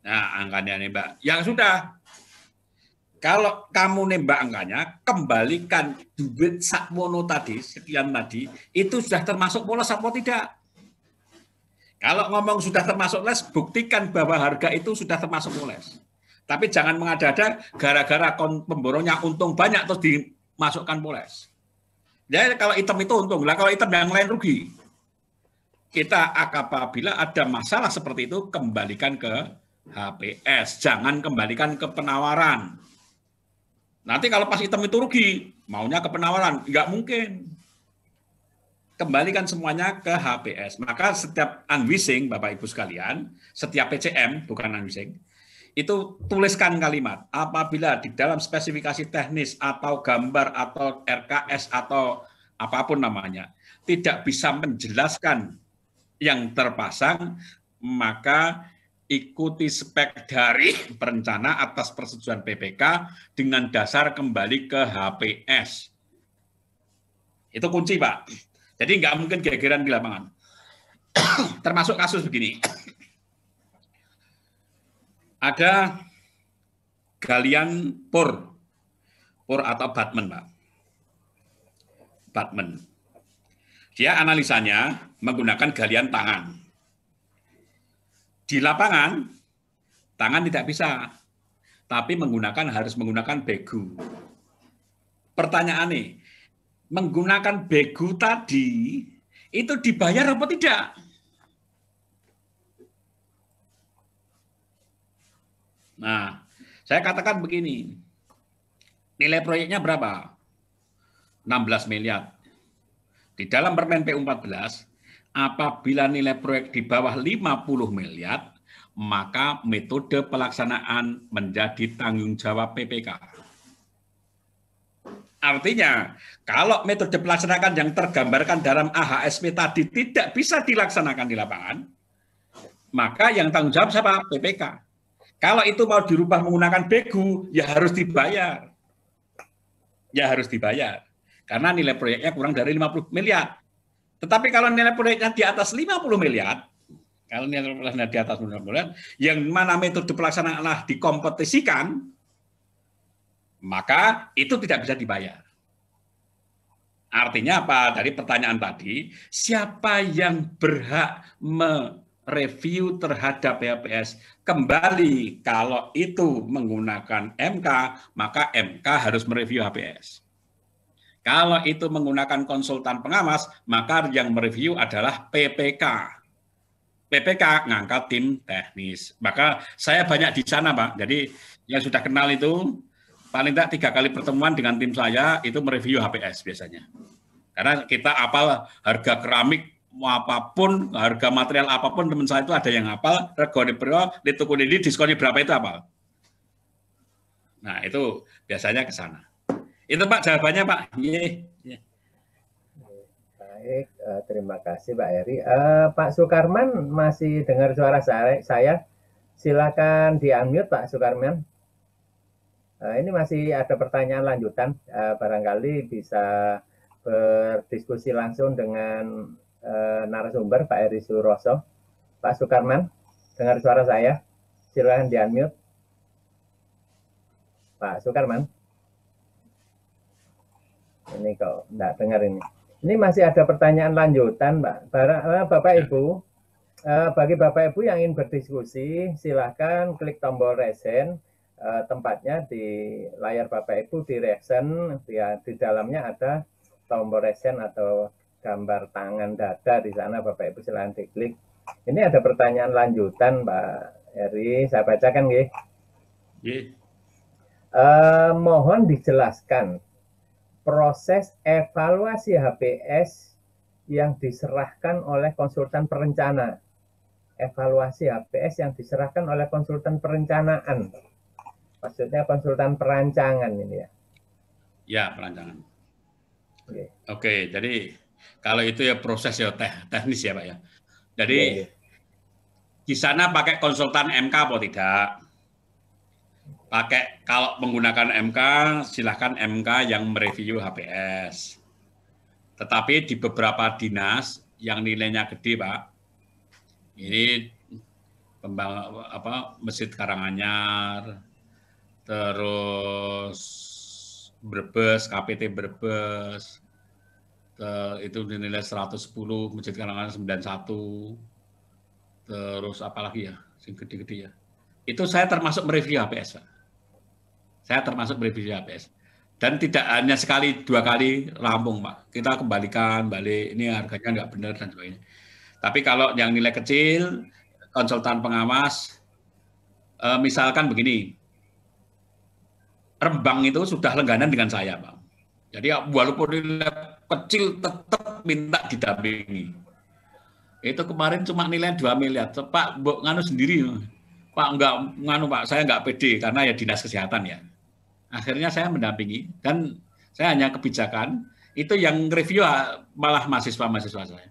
Speaker 4: Nah, angkanya nembak. Ya sudah, kalau kamu nembak angkanya, kembalikan duit sakmono tadi, sekian tadi, itu sudah termasuk poles atau tidak? Kalau ngomong sudah termasuk les, buktikan bahwa harga itu sudah termasuk poles. Tapi jangan mengada-ada gara-gara pemborongnya untung banyak terus dimasukkan poles. Jadi kalau item itu untung, lah kalau item yang lain rugi. Kita apabila ada masalah seperti itu, kembalikan ke HPS. Jangan kembalikan ke penawaran. Nanti kalau pas item itu rugi, maunya ke penawaran. Enggak mungkin. Kembalikan semuanya ke HPS. Maka setiap unwising, Bapak Ibu sekalian, setiap PCM, bukan unwising, itu tuliskan kalimat. Apabila di dalam spesifikasi teknis atau gambar atau RKS atau apapun namanya, tidak bisa menjelaskan yang terpasang, maka ikuti spek dari perencana atas persetujuan PPK dengan dasar kembali ke HPS. Itu kunci, Pak. Jadi nggak mungkin gegeran di lapangan. Termasuk kasus begini. Ada galian pur atau batman, Pak. Batman. Dia analisanya menggunakan galian tangan. Di lapangan, tangan tidak bisa, tapi harus menggunakan begu. Pertanyaan nih, menggunakan begu tadi, itu dibayar apa tidak? Nah, saya katakan begini, nilai proyeknya berapa? 16 miliar. Di dalam Permen PU14, apabila nilai proyek di bawah 50 miliar, maka metode pelaksanaan menjadi tanggung jawab PPK. Artinya, kalau metode pelaksanaan yang tergambarkan dalam AHSP tadi tidak bisa dilaksanakan di lapangan, maka yang tanggung jawab siapa? PPK. Kalau itu mau dirubah menggunakan begu, ya harus dibayar. Ya harus dibayar. Karena nilai proyeknya kurang dari 50 miliar. Tetapi kalau nilai proyeknya di atas 50 miliar, kalau nilai proyeknya di atas 50 miliar, yang mana metode pelaksanaan dikompetisikan, maka itu tidak bisa dibayar. Artinya apa? Dari pertanyaan tadi, siapa yang berhak mereview terhadap HPS? Kembali, kalau itu menggunakan MK, maka MK harus mereview HPS. Kalau itu menggunakan konsultan pengawas, maka yang mereview adalah PPK. PPK ngangkat tim teknis. Maka saya banyak di sana, Pak. Jadi yang sudah kenal itu, paling tidak 3 kali pertemuan dengan tim saya, itu mereview HPS biasanya. Karena kita apal harga keramik, apapun, harga material apapun, teman saya itu ada yang apal, regane berapa, ditukuni ini, diskonnya berapa itu apal. Nah, itu biasanya ke sana. Itu Pak jawabannya Pak.
Speaker 1: Baik, terima kasih Pak Heri. Pak Sukarman masih dengar suara saya? Silakan di-unmute Pak Sukarman. Ini masih ada pertanyaan lanjutan, barangkali bisa berdiskusi langsung dengan narasumber Pak Heri Suroso. Pak Sukarman, dengar suara saya? Silakan di-unmute. Pak Sukarman. Ini kok enggak dengar ini. Ini masih ada pertanyaan lanjutan, Bapak Ibu. Bagi Bapak Ibu yang ingin berdiskusi, silakan klik tombol raise hand. Tempatnya di layar Bapak Ibu di reaction, di dalamnya ada tombol raise hand atau gambar tangan dada di sana. Bapak Ibu silakan diklik. Ini ada pertanyaan lanjutan, Pak Heri. Saya bacakan, nggih. Mohon dijelaskan proses evaluasi HPS yang diserahkan oleh konsultan perencana. Evaluasi HPS yang diserahkan oleh konsultan perencanaan. Maksudnya konsultan perancangan ini ya?
Speaker 4: Ya, perancangan. Oke, jadi kalau itu ya proses ya teknis ya Pak ya. Jadi di sana pakai konsultan MK atau tidak? Kalau menggunakan MK, silahkan MK yang mereview HPS. Tetapi di beberapa dinas yang nilainya gede, Pak, ini Masjid Karanganyar, terus Brebes, KPT Brebes, itu dinilai 110, Masjid Karanganyar 91, terus apalagi ya, yang gede-gede ya. Itu saya termasuk mereview HPS, Pak. Saya termasuk mereview HPS. Dan tidak hanya sekali, 2 kali rampung, Pak. Kita kembalikan, balik, ini harganya nggak benar, dan sebagainya. Tapi kalau yang nilai kecil, konsultan pengawas, misalkan begini, Rembang itu sudah langganan dengan saya, Pak. Jadi walaupun nilai kecil, tetap minta didampingi. Itu kemarin cuma nilai 2 miliar. Pak, nganu sendiri. Pak, enggak nganu Pak, saya enggak pede karena ya dinas kesehatan ya. Akhirnya saya mendampingi dan saya hanya kebijakan itu yang review malah mahasiswa-mahasiswa saya.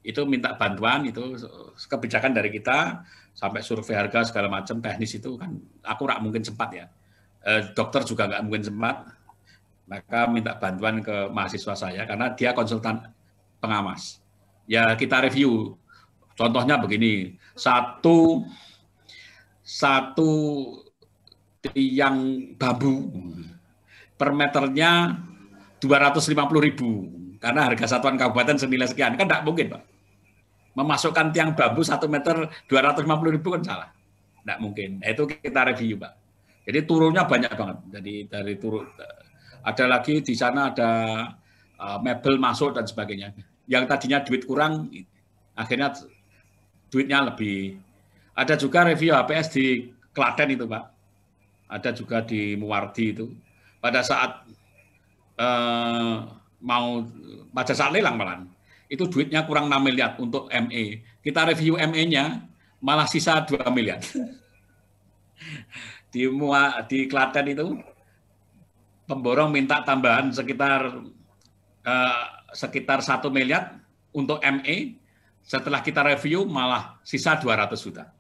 Speaker 4: Itu minta bantuan, itu kebijakan dari kita sampai survei harga segala macam teknis itu kan aku nggak mungkin sempat ya. Dokter juga nggak mungkin sempat. Maka minta bantuan ke mahasiswa saya karena dia konsultan pengawas. Ya kita review. Contohnya begini, satu tiang bambu per meternya 250.000 karena harga satuan kabupaten senilai sekian, kan tidak mungkin Pak. Memasukkan tiang bambu 1 meter 250.000 kan salah, tidak mungkin. Itu kita review Pak. Jadi turunnya banyak banget. Jadi dari turun ada lagi di sana ada mebel masuk dan sebagainya. Yang tadinya duit kurang, akhirnya duitnya lebih. Ada juga review HPS di Klaten itu Pak. Ada juga di Muwardi itu. Pada saat pada saat lelang malah, itu duitnya kurang 6 miliar untuk ME. Kita review ME-nya malah sisa 2 miliar. Di Klaten itu pemborong minta tambahan sekitar 1 miliar untuk ME. Setelah kita review malah sisa 200 juta.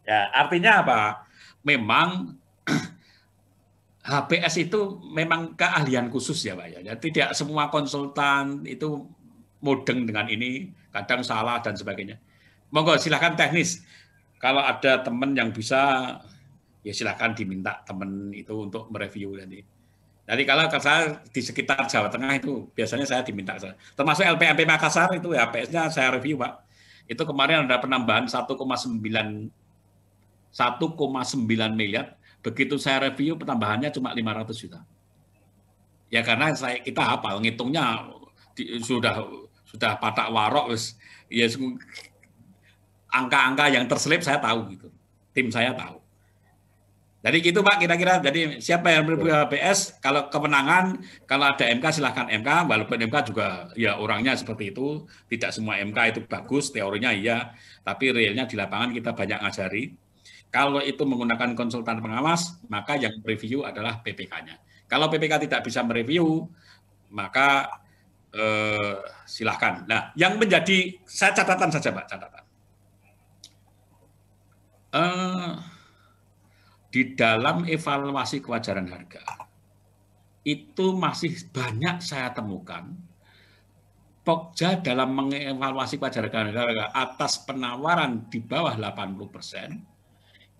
Speaker 4: Ya, artinya apa? Memang HPS itu memang keahlian khusus ya Pak ya. Tidak semua konsultan itu mudeng dengan ini, kadang salah dan sebagainya. Monggo silakan teknis. Kalau ada teman yang bisa, ya silakan diminta teman itu untuk mereview nanti. Jadi kalau saya di sekitar Jawa Tengah itu biasanya saya diminta. Termasuk LPMP Makassar itu ya HPS-nya saya review Pak. Itu kemarin ada penambahan 1,9 miliar. Begitu saya review penambahannya cuma 500 juta. Ya karena kita hafal ngitungnya sudah patak warok ya angka-angka yang terselip saya tahu gitu. Tim saya tahu. Jadi gitu Pak kira-kira. Jadi siapa yang mereview HPS kalau kemenangan kalau ada MK silahkan MK walaupun MK juga ya orangnya seperti itu. Tidak semua MK itu bagus, teorinya iya, tapi realnya di lapangan kita banyak ngajari. Kalau itu menggunakan konsultan pengawas, maka yang mereview adalah PPK-nya. Kalau PPK tidak bisa mereview, maka silahkan. Nah, yang menjadi, saya catatan saja Pak, catatan. Di dalam evaluasi kewajaran harga, itu masih banyak saya temukan Pokja dalam mengevaluasi kewajaran harga atas penawaran di bawah 80%,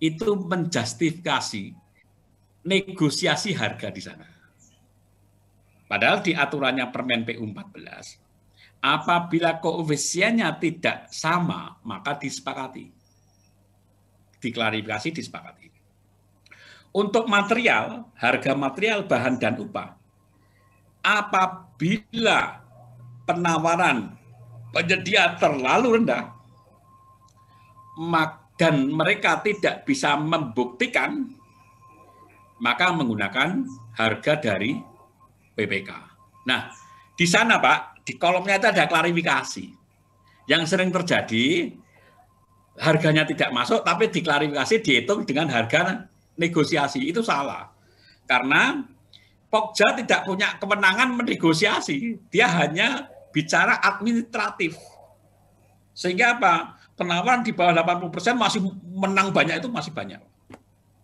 Speaker 4: itu menjustifikasi negosiasi harga di sana. Padahal di aturannya Permen PU 14, apabila koefisiennya tidak sama, maka disepakati. Diklarifikasi, disepakati. Untuk material, harga material, bahan, dan upah, apabila penawaran penyedia terlalu rendah, dan mereka tidak bisa membuktikan, maka menggunakan harga dari PPK. Nah, di sana Pak, di kolomnya itu ada klarifikasi. Yang sering terjadi, harganya tidak masuk, tapi diklarifikasi dihitung dengan harga negosiasi. Itu salah. Karena Pokja tidak punya kewenangan menegosiasi. Dia hanya bicara administratif. Sehingga apa? Penawaran di bawah 80% masih menang banyak, itu masih banyak.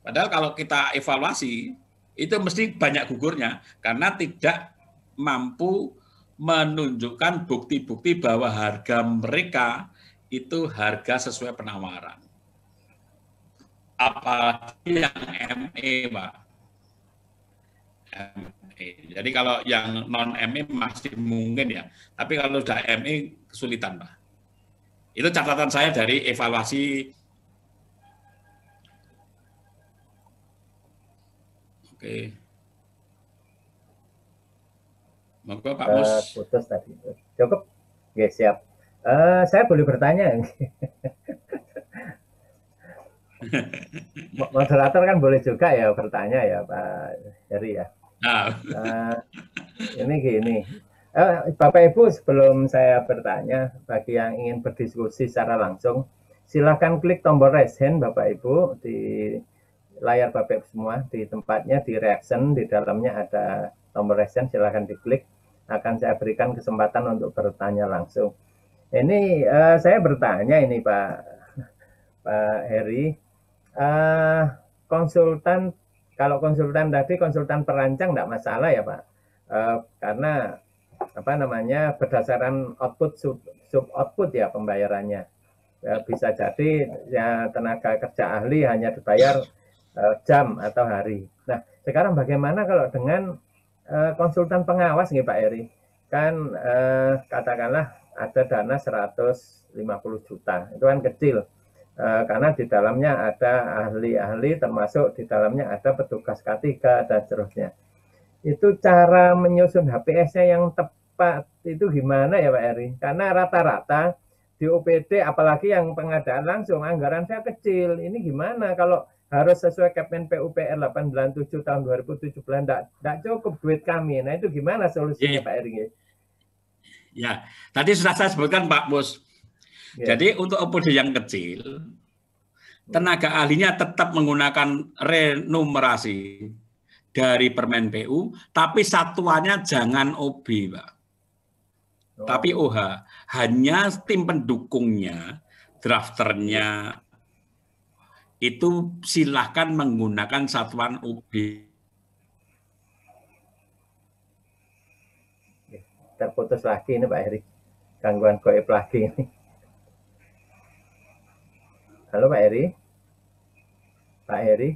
Speaker 4: Padahal kalau kita evaluasi, itu mesti banyak gugurnya. Karena tidak mampu menunjukkan bukti-bukti bahwa harga mereka itu harga sesuai penawaran. Apalagi yang ME, Pak. ME. Jadi kalau yang non-ME masih mungkin ya. Tapi kalau sudah ME kesulitan, Pak. Itu catatan saya dari evaluasi. Oke. Monggo Pak Mus.
Speaker 1: Putus tadi. Cukup? Oke, siap. Saya boleh bertanya? Moderator kan boleh juga ya bertanya ya Pak Heri ya. Ini gini, Bapak Ibu sebelum saya bertanya, bagi yang ingin berdiskusi secara langsung, silakan klik tombol raise hand Bapak Ibu di layar Bapak Ibu semua, di tempatnya di reaction, di dalamnya ada tombol raise hand, silakan diklik, akan saya berikan kesempatan untuk bertanya langsung. Ini saya bertanya ini Pak Heri, konsultan, kalau konsultan tadi konsultan perancang enggak masalah ya Pak, karena apa namanya berdasarkan output sub output ya pembayarannya, bisa jadi ya tenaga kerja ahli hanya dibayar jam atau hari. Nah sekarang bagaimana kalau dengan konsultan pengawas nih Pak Heri, kan katakanlah ada dana 150 juta, itu kan kecil. Karena di dalamnya ada ahli-ahli, termasuk di dalamnya ada petugas K3 dan seterusnya. Itu cara menyusun HPS-nya yang tepat itu gimana ya Pak Heri? Karena rata-rata di OPD, apalagi yang pengadaan langsung, anggaran saya kecil. Ini gimana kalau harus sesuai Kemen PUPR 897 tahun 2017, enggak cukup duit kami. Nah itu gimana solusinya Pak Heri?
Speaker 4: Ya, tadi sudah saya sebutkan Pak Mus. Jadi untuk OPD yang kecil, tenaga ahlinya tetap menggunakan renumerasi dari Permen PU, tapi satuannya jangan OB, Pak. Tapi OH. Hanya tim pendukungnya, drafternya, itu silahkan menggunakan satuan OB.
Speaker 1: Terputus lagi ini Pak Heri. Gangguan goib lagi ini. Halo Pak Heri. Pak Heri.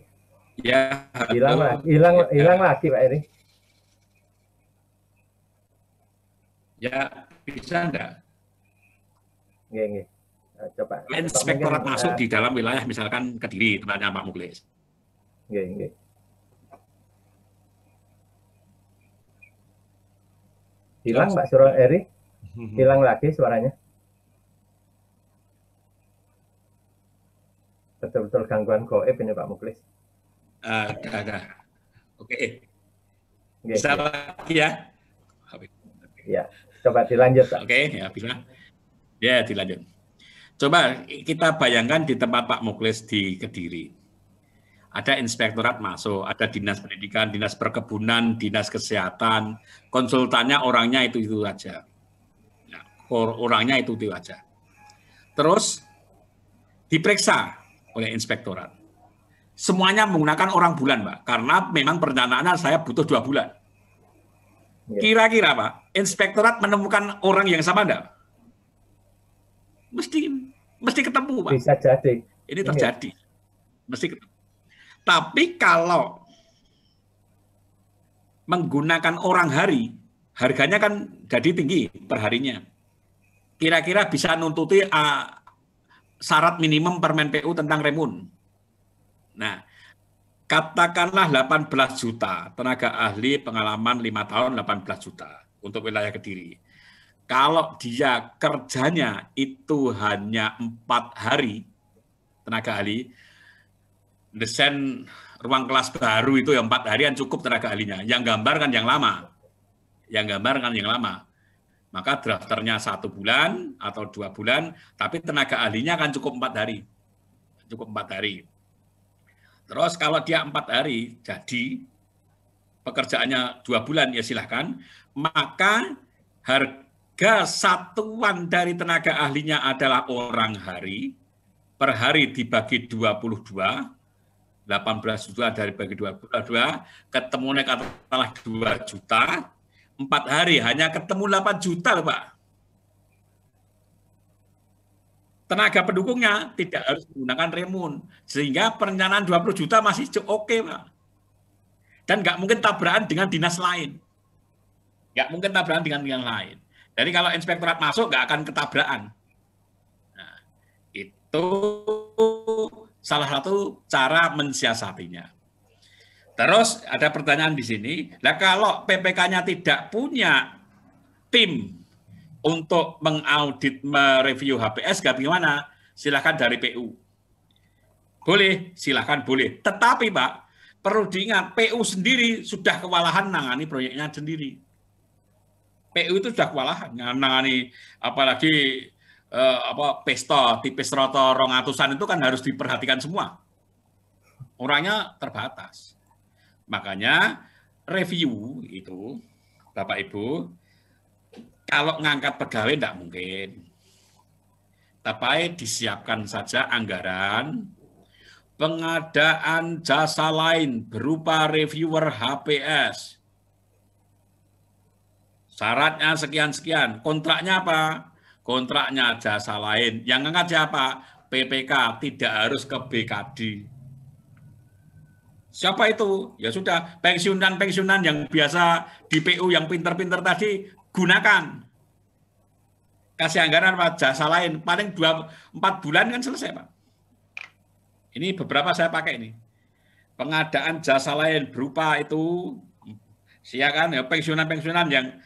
Speaker 4: Ya.
Speaker 1: Hilang lagi Pak Heri.
Speaker 4: Ya, bisa enggak?
Speaker 1: Nggih. Coba.
Speaker 4: Inspektorat masuk di dalam wilayah misalkan Kediri, tempatnya Pak Muklis.
Speaker 1: Nggih. Hilang Pak Surah Heri. Hilang lagi suaranya. Betul-betul gangguan goib ini Pak Muklis.
Speaker 4: Ada. Oke. Bisa lagi ya?
Speaker 1: Ya, coba dilanjut Pak.
Speaker 4: Oke, ya bisa. Ya, dilanjut. Coba kita bayangkan di tempat Pak Muklis di Kediri. Ada inspektorat masuk, ada dinas pendidikan, dinas perkebunan, dinas kesehatan, konsultannya orangnya itu aja. Ya, orangnya itu aja. Terus diperiksa oleh inspektorat. Semuanya menggunakan orang bulan, Pak, karena memang perencanaannya saya butuh 2 bulan. Kira-kira, Pak, inspektorat menemukan orang yang sama enggak? Mesti ketemu, Pak.
Speaker 1: Bisa jadi.
Speaker 4: Ini terjadi. Mesti ketemu. Tapi kalau menggunakan orang hari, harganya kan jadi tinggi per harinya. Kira-kira bisa nuntuti syarat minimum Permen PU tentang remun. Nah, katakanlah 18 juta, tenaga ahli pengalaman 5 tahun 18 juta untuk wilayah Kediri. Kalau dia kerjanya itu hanya 4 hari, tenaga ahli, desain ruang kelas baru itu yang 4 harian cukup tenaga ahlinya. Yang gambar kan yang lama. Maka drafternya 1 bulan atau 2 bulan, tapi tenaga ahlinya kan cukup 4 hari. Terus kalau dia 4 hari, jadi pekerjaannya 2 bulan, ya silahkan. Maka harga satuan dari tenaga ahlinya adalah orang hari. Per hari dibagi 22, 18 juta dari bagi 22, ketemu katakanlah 2 juta, 4 hari hanya ketemu 8 juta loh, Pak. Tenaga pendukungnya tidak harus menggunakan remun, sehingga perencanaan 20 juta masih oke, Pak. Dan nggak mungkin tabrakan dengan dinas lain. Jadi kalau inspektorat masuk nggak akan ketabrakan. Nah, itu salah satu cara mensiasatinya. Terus ada pertanyaan di sini, lah kalau PPK-nya tidak punya tim untuk mengaudit, mereview HPS, bagaimana? Silahkan dari PU. Boleh, silahkan boleh. Tetapi Pak, perlu diingat, PU sendiri sudah kewalahan nangani proyeknya sendiri. PU itu sudah kewalahan nangani, apalagi pesta tipis roto 200-an itu kan harus diperhatikan semua. Orangnya terbatas. Makanya review itu, Bapak Ibu, kalau ngangkat pegawai tidak mungkin. Tapi disiapkan saja anggaran pengadaan jasa lain berupa reviewer HPS. Syaratnya sekian-sekian. Kontraknya apa? Kontraknya jasa lain. Yang ngangkat siapa? PPK, tidak harus ke BKD. Siapa itu? Ya sudah, pensiunan-pensiunan yang biasa di PU yang pinter-pinter tadi, gunakan. Kasih anggaran apa? Jasa lain. Paling 4 bulan kan selesai, Pak. Ini beberapa saya pakai ini. Pengadaan jasa lain berupa itu, silakan ya, pensiunan-pensiunan yang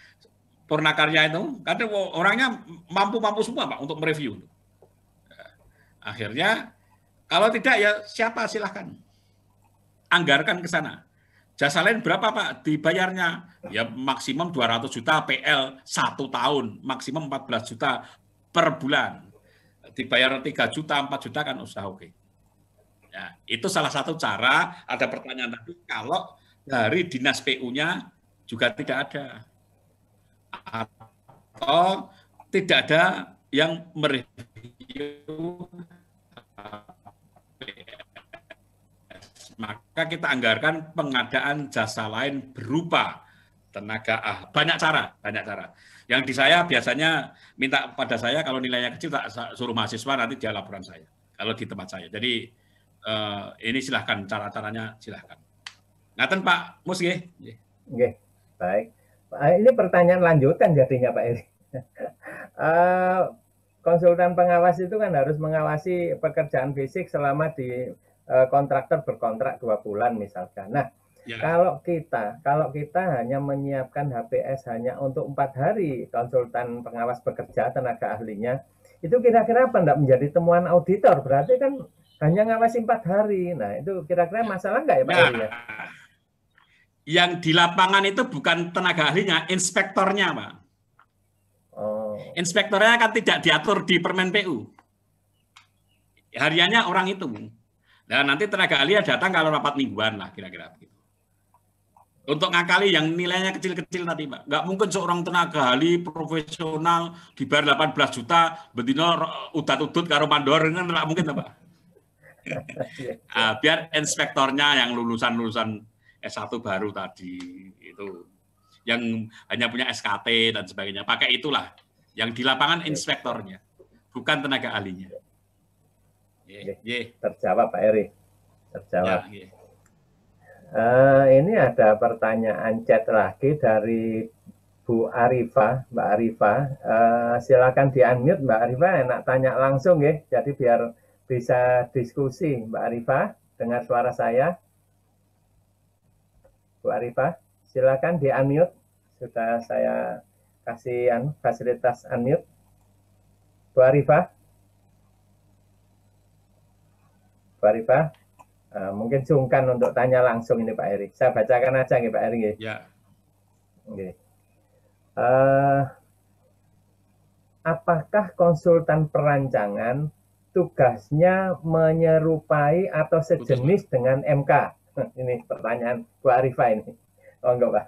Speaker 4: Purnakarya itu, kadang orangnya mampu-mampu semua, Pak, untuk mereview. Akhirnya, kalau tidak ya siapa silahkan. Anggarkan ke sana. Jasa lain berapa, Pak, dibayarnya? Ya maksimum 200 juta PL 1 tahun, maksimum 14 juta per bulan. Dibayar 3 juta, 4 juta kan usaha oke. Ya, itu salah satu cara. Ada pertanyaan tadi, kalau dari dinas PU-nya juga tidak ada. Atau tidak ada yang mereview, maka kita anggarkan pengadaan jasa lain berupa tenaga ahli. Banyak cara. Yang di saya biasanya minta pada saya kalau nilainya kecil tak suruh mahasiswa, nanti dia laporan saya. Kalau di tempat saya. Jadi ini silahkan cara-caranya silahkan. Ngaten Pak Mus nggih.
Speaker 1: Nggih. Baik. Ini pertanyaan lanjutan jadinya Pak Eri. Konsultan pengawas itu kan harus mengawasi pekerjaan fisik selama di kontraktor berkontrak 2 bulan misalkan. Nah, ya. Kalau kita hanya menyiapkan HPS hanya untuk 4 hari konsultan pengawas bekerja tenaga ahlinya, itu kira-kira apa enggak menjadi temuan auditor? Berarti kan hanya ngawasi 4 hari. Nah, itu kira-kira masalah enggak ya Pak Eri ya?
Speaker 4: Yang di lapangan itu bukan tenaga ahlinya, inspektornya, Pak.
Speaker 1: Oh.
Speaker 4: Inspektornya kan tidak diatur di Permen PU. Hariannya orang itu. Nah, nanti tenaga ahli datang kalau rapat mingguan lah kira-kira begitu. Untuk ngakali yang nilainya kecil-kecil tadi, Pak. Nggak mungkin seorang tenaga ahli profesional dibayar 18 juta, betina udat-udut karo mandor, kan nggak mungkin, Pak. Biar inspektornya yang lulusan S1 baru tadi, itu yang hanya punya SKT dan sebagainya. Pakai itulah. Yang di lapangan inspektornya, bukan tenaga ahlinya.
Speaker 1: Terjawab, Pak Eri. Terjawab.
Speaker 4: Ya,
Speaker 1: ini ada pertanyaan chat lagi dari Bu Arifah, Mbak Arifah. Silakan di-unmute, Mbak Arifah, enak tanya langsung ya. Jadi biar bisa diskusi, Mbak Arifah, dengar suara saya. Bu Arifah, silakan di-unmute. Sudah saya kasih fasilitas unmute. Bu Arifah. Bu Arifah. Mungkin sungkan untuk tanya langsung ini Pak Eri. Saya bacakan aja nih Pak Eri.
Speaker 4: Ya.
Speaker 1: Oke. Apakah konsultan perancangan tugasnya menyerupai atau sejenis dengan MK? Ini pertanyaan Bu Arifah ini. Oh enggak Pak.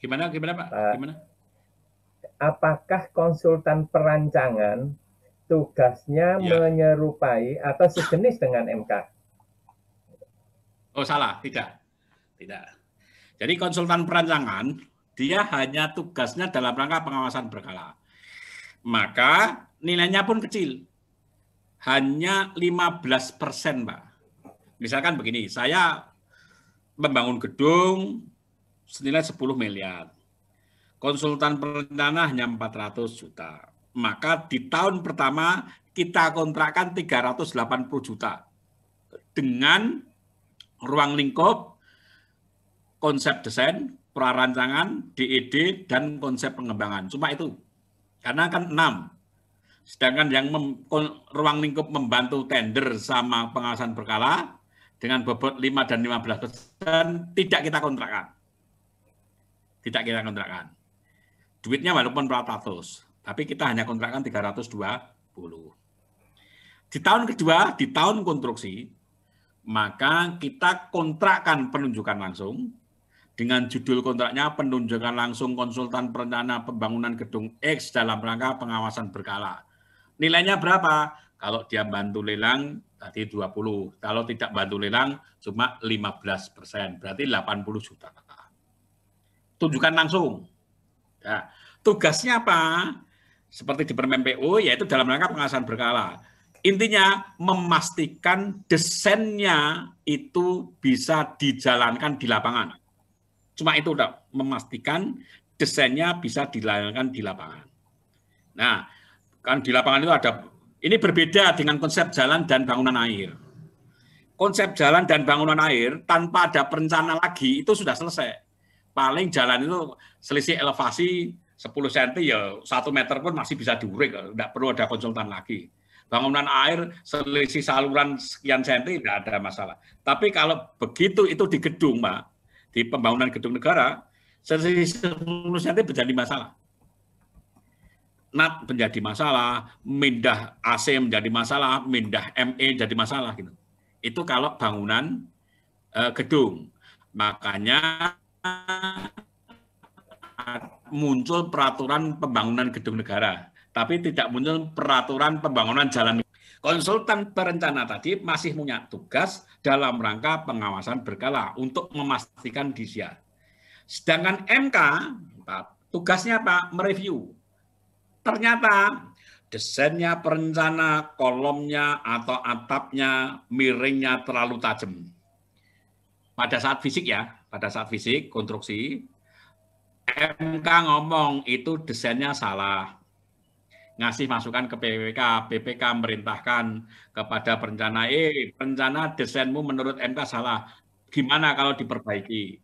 Speaker 4: Gimana Pak? Gimana?
Speaker 1: Apakah konsultan perancangan tugasnya menyerupai atau sejenis dengan MK?
Speaker 4: Oh salah, tidak. Jadi konsultan perancangan, dia hanya tugasnya dalam rangka pengawasan berkala. Maka nilainya pun kecil. Hanya 15%, Pak. Misalkan begini, saya membangun gedung senilai 10 miliar. Konsultan perencana hanya 400 juta. Maka di tahun pertama kita kontrakkan 380 juta dengan ruang lingkup, konsep desain, prarancangan, DED, dan konsep pengembangan. Cuma itu. Karena kan 6. Sedangkan yang ruang lingkup membantu tender sama pengawasan berkala dengan bobot 5 dan 15% tidak kita kontrakkan. Duitnya walaupun 400. Tapi kita hanya kontrakkan 320. Di tahun kedua, di tahun konstruksi, maka kita kontrakkan penunjukan langsung. Dengan judul kontraknya penunjukan langsung konsultan perencana pembangunan gedung X dalam rangka pengawasan berkala. Nilainya berapa? Kalau dia bantu lelang, tadi 20. Kalau tidak bantu lelang, cuma 15%. Berarti 80 juta. Tunjukkan langsung. Nah, tugasnya apa? Seperti di Permen PU, yaitu dalam rangka pengawasan berkala. Intinya memastikan desainnya itu bisa dijalankan di lapangan. Cuma itu udah memastikan desainnya bisa dijalankan di lapangan. Nah, kan di lapangan itu ada, ini berbeda dengan konsep jalan dan bangunan air. Konsep jalan dan bangunan air tanpa ada perencanaan lagi itu sudah selesai. Paling jalan itu selisih elevasi 10 cm ya 1 meter pun masih bisa diurik, tidak perlu ada konsultan lagi. Bangunan air selisih saluran sekian senti tidak ada masalah. Tapi kalau begitu itu di gedung, Pak, di pembangunan gedung negara, selisih 10 cm menjadi masalah. NAT menjadi masalah, mindah AC menjadi masalah, mindah ME jadi masalah gitu. Itu kalau bangunan gedung. Makanya muncul peraturan pembangunan gedung negara, tapi tidak muncul peraturan pembangunan jalan. Konsultan perencana tadi masih punya tugas dalam rangka pengawasan berkala untuk memastikan DCR. Sedangkan MK, tugasnya apa? Mereview. Ternyata desainnya perencana, kolomnya atau atapnya, miringnya terlalu tajam. Pada saat fisik ya, pada saat fisik, konstruksi, MK ngomong itu desainnya salah. Ngasih masukan ke PPK merintahkan kepada perencana, perencana desainmu menurut MK salah. Gimana kalau diperbaiki?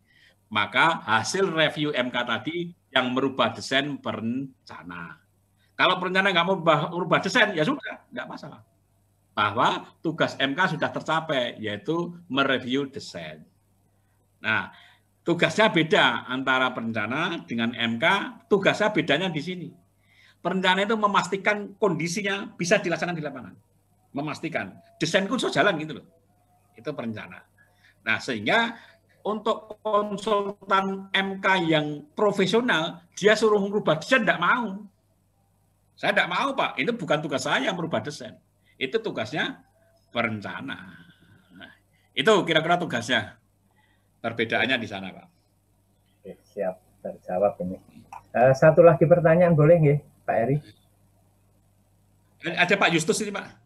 Speaker 4: Maka hasil review MK tadi yang merubah desain perencana. Kalau perencana nggak mau merubah desain, ya sudah, nggak masalah. Bahwa tugas MK sudah tercapai, yaitu mereview desain. Nah, tugasnya beda antara perencana dengan MK, tugasnya bedanya di sini. Perencana itu memastikan kondisinya bisa dilaksanakan di lapangan. memastikan desain kursus jalan gitu loh. Itu perencana. Nah, sehingga untuk konsultan MK yang profesional, dia suruh merubah desain, tidak mau. Saya tidak mau, Pak. Itu bukan tugas saya merubah desain. Itu tugasnya perencana. Nah, itu kira-kira tugasnya. Perbedaannya di sana, Pak.
Speaker 1: Oke, siap, terjawab ini. Satu lagi pertanyaan boleh nggih, Pak Eri?
Speaker 4: Ada Pak Justus ini, Pak.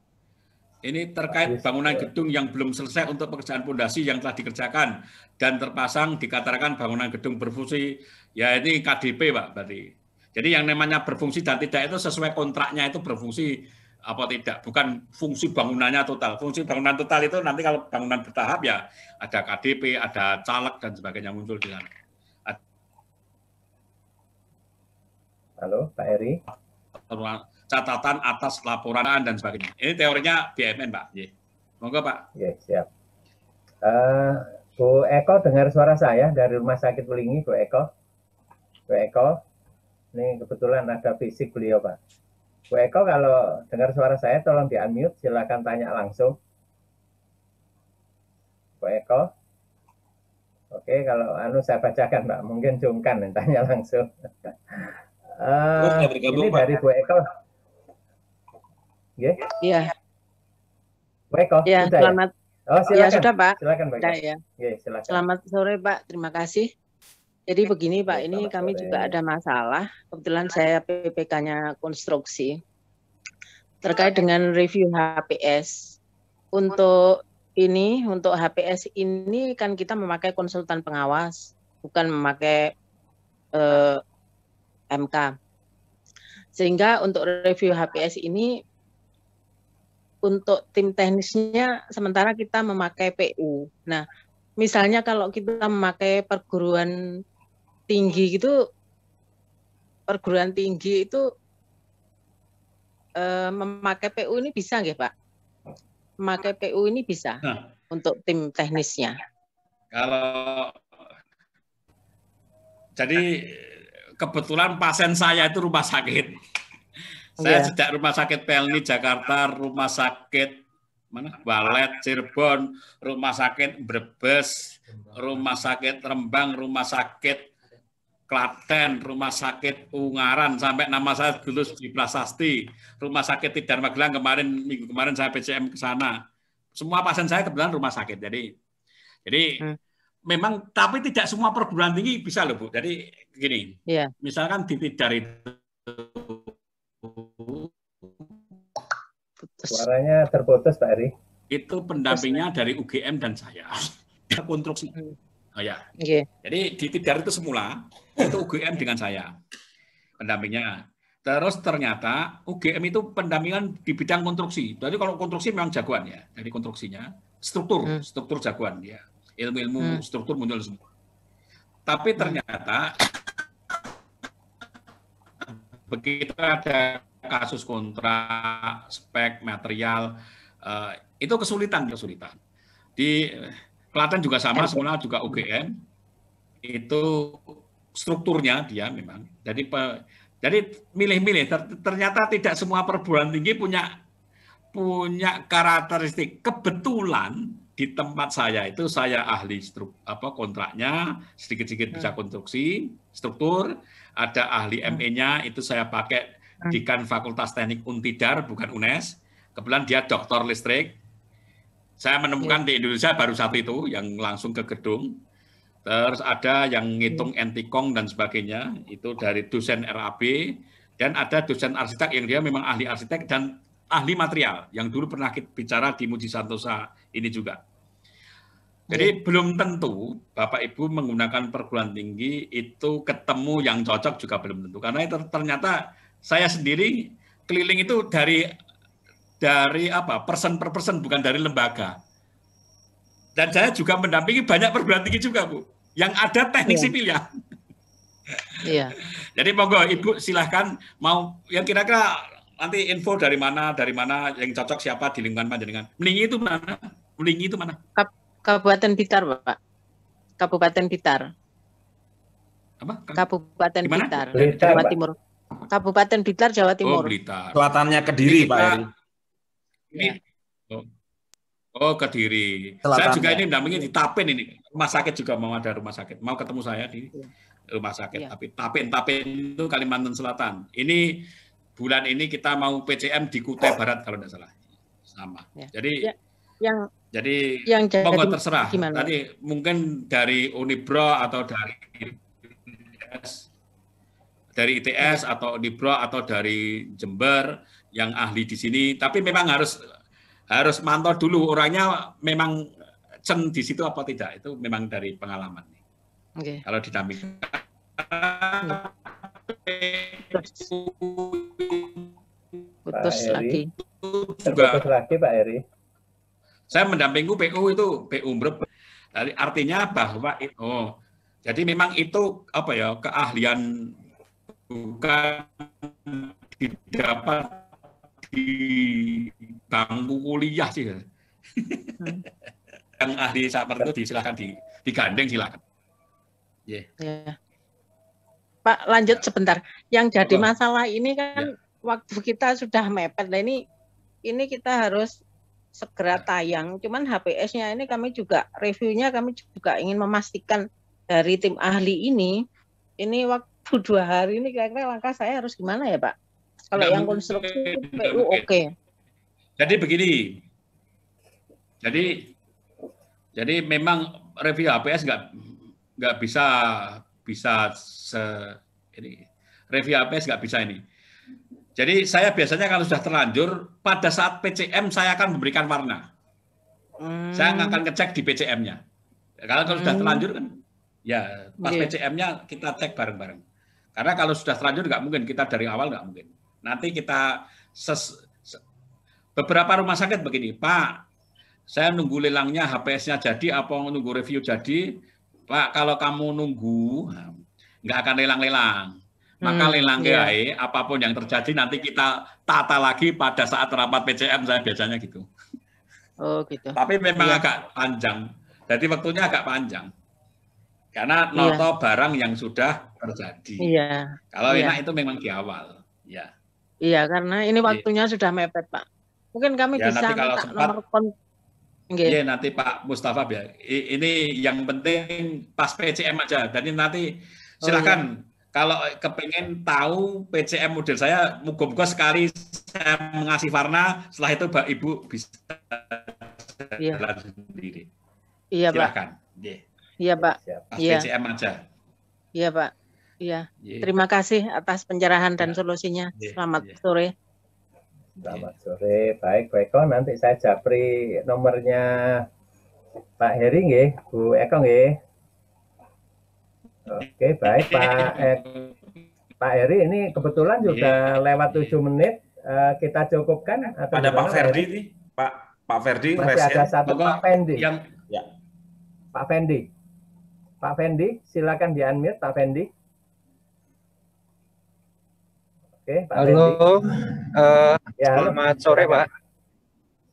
Speaker 4: Ini terkait bangunan gedung yang belum selesai untuk pekerjaan fondasi yang telah dikerjakan dan terpasang dikatakan bangunan gedung berfungsi, ya ini KDP, Pak, berarti. Jadi yang namanya berfungsi dan tidak itu sesuai kontraknya itu berfungsi apa tidak, bukan fungsi bangunannya total. Fungsi bangunan total itu nanti kalau bangunan bertahap ya ada KDP, ada caleg dan sebagainya muncul di sana.
Speaker 1: Halo, Pak Eri.
Speaker 4: Catatan atas laporan dan sebagainya. Ini teorinya BMN, Pak. Monggo, Pak.
Speaker 1: Ya, siap. Bu Eko dengar suara saya dari Rumah Sakit Belingi, Bu Eko. Bu Eko, ini kebetulan ada fisik beliau, Pak. Bu Eko, kalau dengar suara saya tolong di-unmute, silakan tanya langsung. Bu Eko. Oke, kalau saya bacakan, Pak. Mungkin sungkan tanya langsung. Ini dari Bu Eko.
Speaker 6: Iya.
Speaker 1: Bu Eko,
Speaker 6: ya,
Speaker 1: sudah
Speaker 6: selamat.
Speaker 1: Ya? Oh, silakan.
Speaker 6: Ya, sudah, Pak.
Speaker 1: Silakan, Pak.
Speaker 6: Ya.
Speaker 1: Silakan.
Speaker 6: Selamat sore, Pak. Terima kasih. Jadi begini, Pak, ini kami juga ada masalah. Kebetulan saya PPK-nya konstruksi terkait dengan review HPS. Untuk HPS ini kan kita memakai konsultan pengawas, bukan memakai MK. Sehingga untuk review HPS ini untuk tim teknisnya sementara kita memakai PU. Nah, misalnya kalau kita memakai perguruan tinggi itu memakai PU ini bisa nggih, Pak? Memakai PU ini bisa untuk tim teknisnya.
Speaker 4: Jadi kebetulan pasien saya itu rumah sakit. Saya sejak Rumah Sakit Pelni Jakarta, Rumah Sakit Walet Cirebon, Rumah Sakit Brebes, Rumah Sakit Rembang, Rumah Sakit Klaten, Rumah Sakit Ungaran, sampai nama saya dulu di Prasasti, Rumah Sakit Tidar Magelang minggu kemarin saya PCM ke sana. Semua pasien saya kebetulan rumah sakit. Jadi memang, tapi tidak semua perguruan tinggi bisa loh, Bu. Jadi gini, misalkan di Tidar itu
Speaker 1: suaranya terputus, Pak Eri.
Speaker 4: Itu pendampingnya dari UGM dan saya. Konstruksi. Oh ya. Jadi di Tidar itu semula itu UGM dengan saya pendampingnya. Terus ternyata UGM itu pendampingan di bidang konstruksi. Jadi kalau konstruksi memang jagoan ya. Jadi konstruksinya struktur jagoan ya. Ilmu-ilmu struktur muncul semua. Tapi ternyata begitu ada kasus kontrak, spek, material, itu kesulitan. Di Klaten juga sama, semula juga UGM, itu strukturnya dia memang. Jadi milih-milih. Ternyata tidak semua perguruan tinggi punya karakteristik. Kebetulan di tempat saya itu saya ahli kontraknya, sedikit-sedikit bisa konstruksi, struktur, ada ahli ME-nya, itu saya pakai Dekan Fakultas Teknik Untidar, bukan UNES. Kebetulan dia doktor listrik. Saya menemukan di Indonesia baru satu itu, yang langsung ke gedung. Terus ada yang ngitung antikong dan sebagainya, itu dari dosen RAB. Dan ada dosen arsitek yang dia memang ahli arsitek dan ahli material, yang dulu pernah bicara di Muji Santosa ini juga. Jadi belum tentu Bapak Ibu menggunakan perguruan tinggi itu ketemu yang cocok juga belum tentu. Karena itu ternyata saya sendiri keliling itu dari person per person, bukan dari lembaga. Dan saya juga mendampingi banyak perguruan tinggi juga, Bu. Yang ada teknik sipil ya.
Speaker 6: Iya.
Speaker 4: Jadi monggo Ibu silahkan mau yang kira-kira nanti info dari mana yang cocok siapa di lingkungan panjenengan. Melingi itu mana?
Speaker 6: Kabupaten Blitar, Pak. Kabupaten Blitar.
Speaker 4: Apa?
Speaker 6: Kabupaten Blitar,
Speaker 1: Jawa
Speaker 6: Timur. Kabupaten Blitar, Jawa Timur.
Speaker 4: Oh, Blitar.
Speaker 7: Selatannya Kediri, Pak Eri.
Speaker 4: Oh, Kediri.
Speaker 7: Selatan,
Speaker 4: Saya juga
Speaker 7: ya.
Speaker 4: ini mendampingi di Tapen ini. Rumah sakit juga mau ada rumah sakit. Mau ketemu saya di rumah sakit.
Speaker 6: Iya.
Speaker 4: Tapi Tapen itu Kalimantan Selatan. Ini bulan ini kita mau PCM di Kutai Barat kalau tidak salah. Sama.
Speaker 6: Ya.
Speaker 4: Jadi
Speaker 6: Yang
Speaker 4: jadi
Speaker 6: jadi
Speaker 4: monggo terserah.
Speaker 6: gimana?
Speaker 4: Tadi mungkin dari Unibro atau dari ITS atau Unibro atau dari Jember yang ahli di sini. Tapi memang harus mantau dulu orangnya memang di situ apa tidak. Itu memang dari pengalaman.
Speaker 6: Okay.
Speaker 4: Kalau didampingi.
Speaker 6: Putus lagi.
Speaker 1: Terputus lagi Pak Heri.
Speaker 4: Saya mendampingi PU itu PU Mbrep. Artinya bahwa jadi memang itu apa ya, keahlian bukan didapat di bangku kuliah sih. Yang ahli seperti itu silakan digandeng silakan.
Speaker 6: Yeah. Pak, lanjut sebentar. Yang jadi masalah ini kan waktu kita sudah mepet. Nah ini kita harus segera tayang. Cuman HPS-nya ini kami juga reviewnya kami juga ingin memastikan dari tim ahli ini waktu 2 hari ini kira-kira langkah saya harus gimana ya Pak? Kalau yang konstruksi PU oke.
Speaker 4: Jadi begini. Jadi memang review HPS nggak bisa review HPS nggak bisa ini. Jadi saya biasanya kalau sudah terlanjur pada saat PCM saya akan memberikan warna. Saya akan ngecek di PCM-nya. Kalau sudah terlanjur kan, ya pas PCM-nya kita cek bareng-bareng. Karena kalau sudah terlanjur nggak mungkin, kita dari awal nggak mungkin. Nanti kita beberapa rumah sakit begini, Pak, saya nunggu lelangnya HPS-nya jadi apa nunggu review jadi, Pak, kalau kamu nunggu nggak akan lelang-lelang. Maka lelang apapun yang terjadi nanti kita tata lagi pada saat rapat PCM, saya biasanya gitu.
Speaker 6: Oh gitu.
Speaker 4: Tapi memang agak panjang. Jadi waktunya agak panjang. Karena noto barang yang sudah terjadi.
Speaker 6: Iya.
Speaker 4: Kalau enak itu memang di awal. Ya.
Speaker 6: Iya, karena ini waktunya sudah mepet, Pak. Mungkin kami bisa minta nomor kontak.
Speaker 4: Iya, nanti Pak Mustafa ya. Ini yang penting pas PCM aja. Jadi nanti silakan kalau kepengen tahu PCM model saya, moga-moga sekali saya mengasih warna, setelah itu Mbak Ibu bisa jalan sendiri.
Speaker 6: Iya,
Speaker 4: silakan.
Speaker 6: Pak. Iya, Pak.
Speaker 4: Pas PCM aja.
Speaker 6: Iya, Pak. Iya. Terima kasih atas pencerahan dan solusinya. Selamat sore.
Speaker 1: Selamat sore. Baik, Bu Eko, nanti saya japri nomornya Pak Heri nggih, Bu Eko nggih. Oke, baik Pak Heri, ini kebetulan juga lewat 7 menit, kita cukupkan.
Speaker 7: Ada Pak Ferdi nih, Pak Ferdi.
Speaker 1: Masih ada satu Pak Fendi.
Speaker 7: Ya.
Speaker 1: Pak Fendi, silakan di-unmute Pak Fendi. Oke, Pak
Speaker 8: Halo,
Speaker 1: selamat
Speaker 8: sore Pak.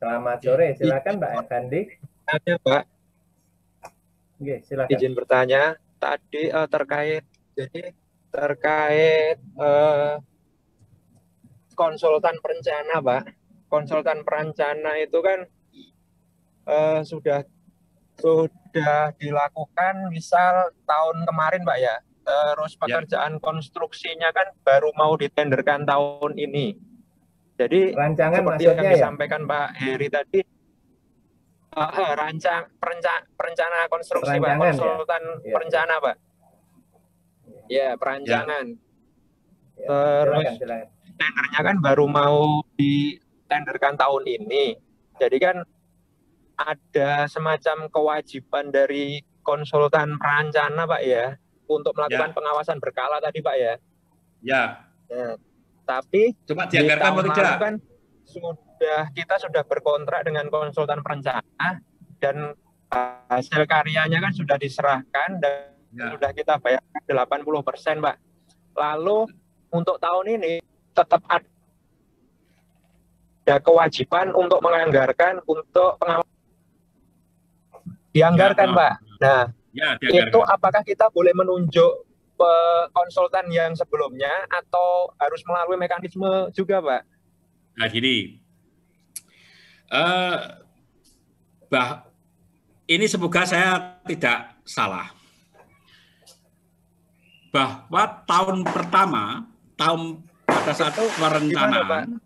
Speaker 1: Selamat sore, silakan Pak Fendi.
Speaker 8: Tanya Pak.
Speaker 1: Oke, silakan.
Speaker 8: Izin bertanya. Tadi terkait konsultan perencana, Pak. Konsultan perencana itu kan sudah dilakukan misal tahun kemarin, Pak ya. Terus pekerjaan konstruksinya kan baru mau ditenderkan tahun ini. Jadi
Speaker 1: rancangan
Speaker 8: seperti yang disampaikan Pak Heri tadi, perencana konstruksi Pak, konsultan perencana Pak. Ya, perancangan. Terus tendernya kan baru mau ditenderkan tahun ini. Jadi kan ada semacam kewajiban dari konsultan perencana Pak ya untuk melakukan pengawasan berkala tadi Pak ya.
Speaker 4: Ya.
Speaker 8: Tapi
Speaker 4: cuma dianggarkan atau tidak?
Speaker 8: Kan kita sudah berkontrak dengan konsultan perencana dan hasil karyanya kan sudah diserahkan dan sudah kita bayarkan 80%, Pak. Lalu untuk tahun ini tetap ada kewajiban untuk menganggarkan untuk pengawasan. Dianggarkan, Pak. Nah, itu apakah kita boleh menunjuk konsultan yang sebelumnya atau harus melalui mekanisme juga, Pak?
Speaker 4: Nah, gini. Ini semoga saya tidak salah. Bahwa tahun pertama, pada saat perencanaan,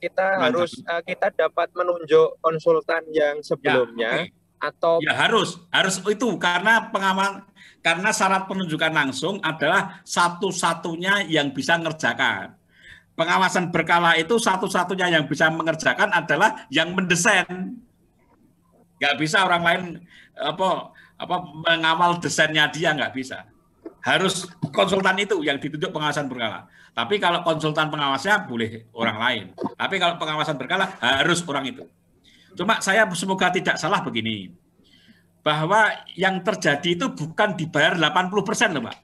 Speaker 8: kita dapat menunjuk konsultan yang sebelumnya, atau
Speaker 4: ya harus itu karena karena syarat penunjukan langsung adalah satu-satunya yang bisa mengerjakan. Pengawasan berkala itu satu-satunya yang bisa mengerjakan adalah yang mendesain. Nggak bisa orang lain mengawal desainnya dia, nggak bisa. Harus konsultan itu yang ditunjuk pengawasan berkala. Tapi kalau konsultan pengawasnya boleh orang lain. Tapi kalau pengawasan berkala harus orang itu. Cuma saya semoga tidak salah begini. Bahwa yang terjadi itu bukan dibayar 80% loh, Pak.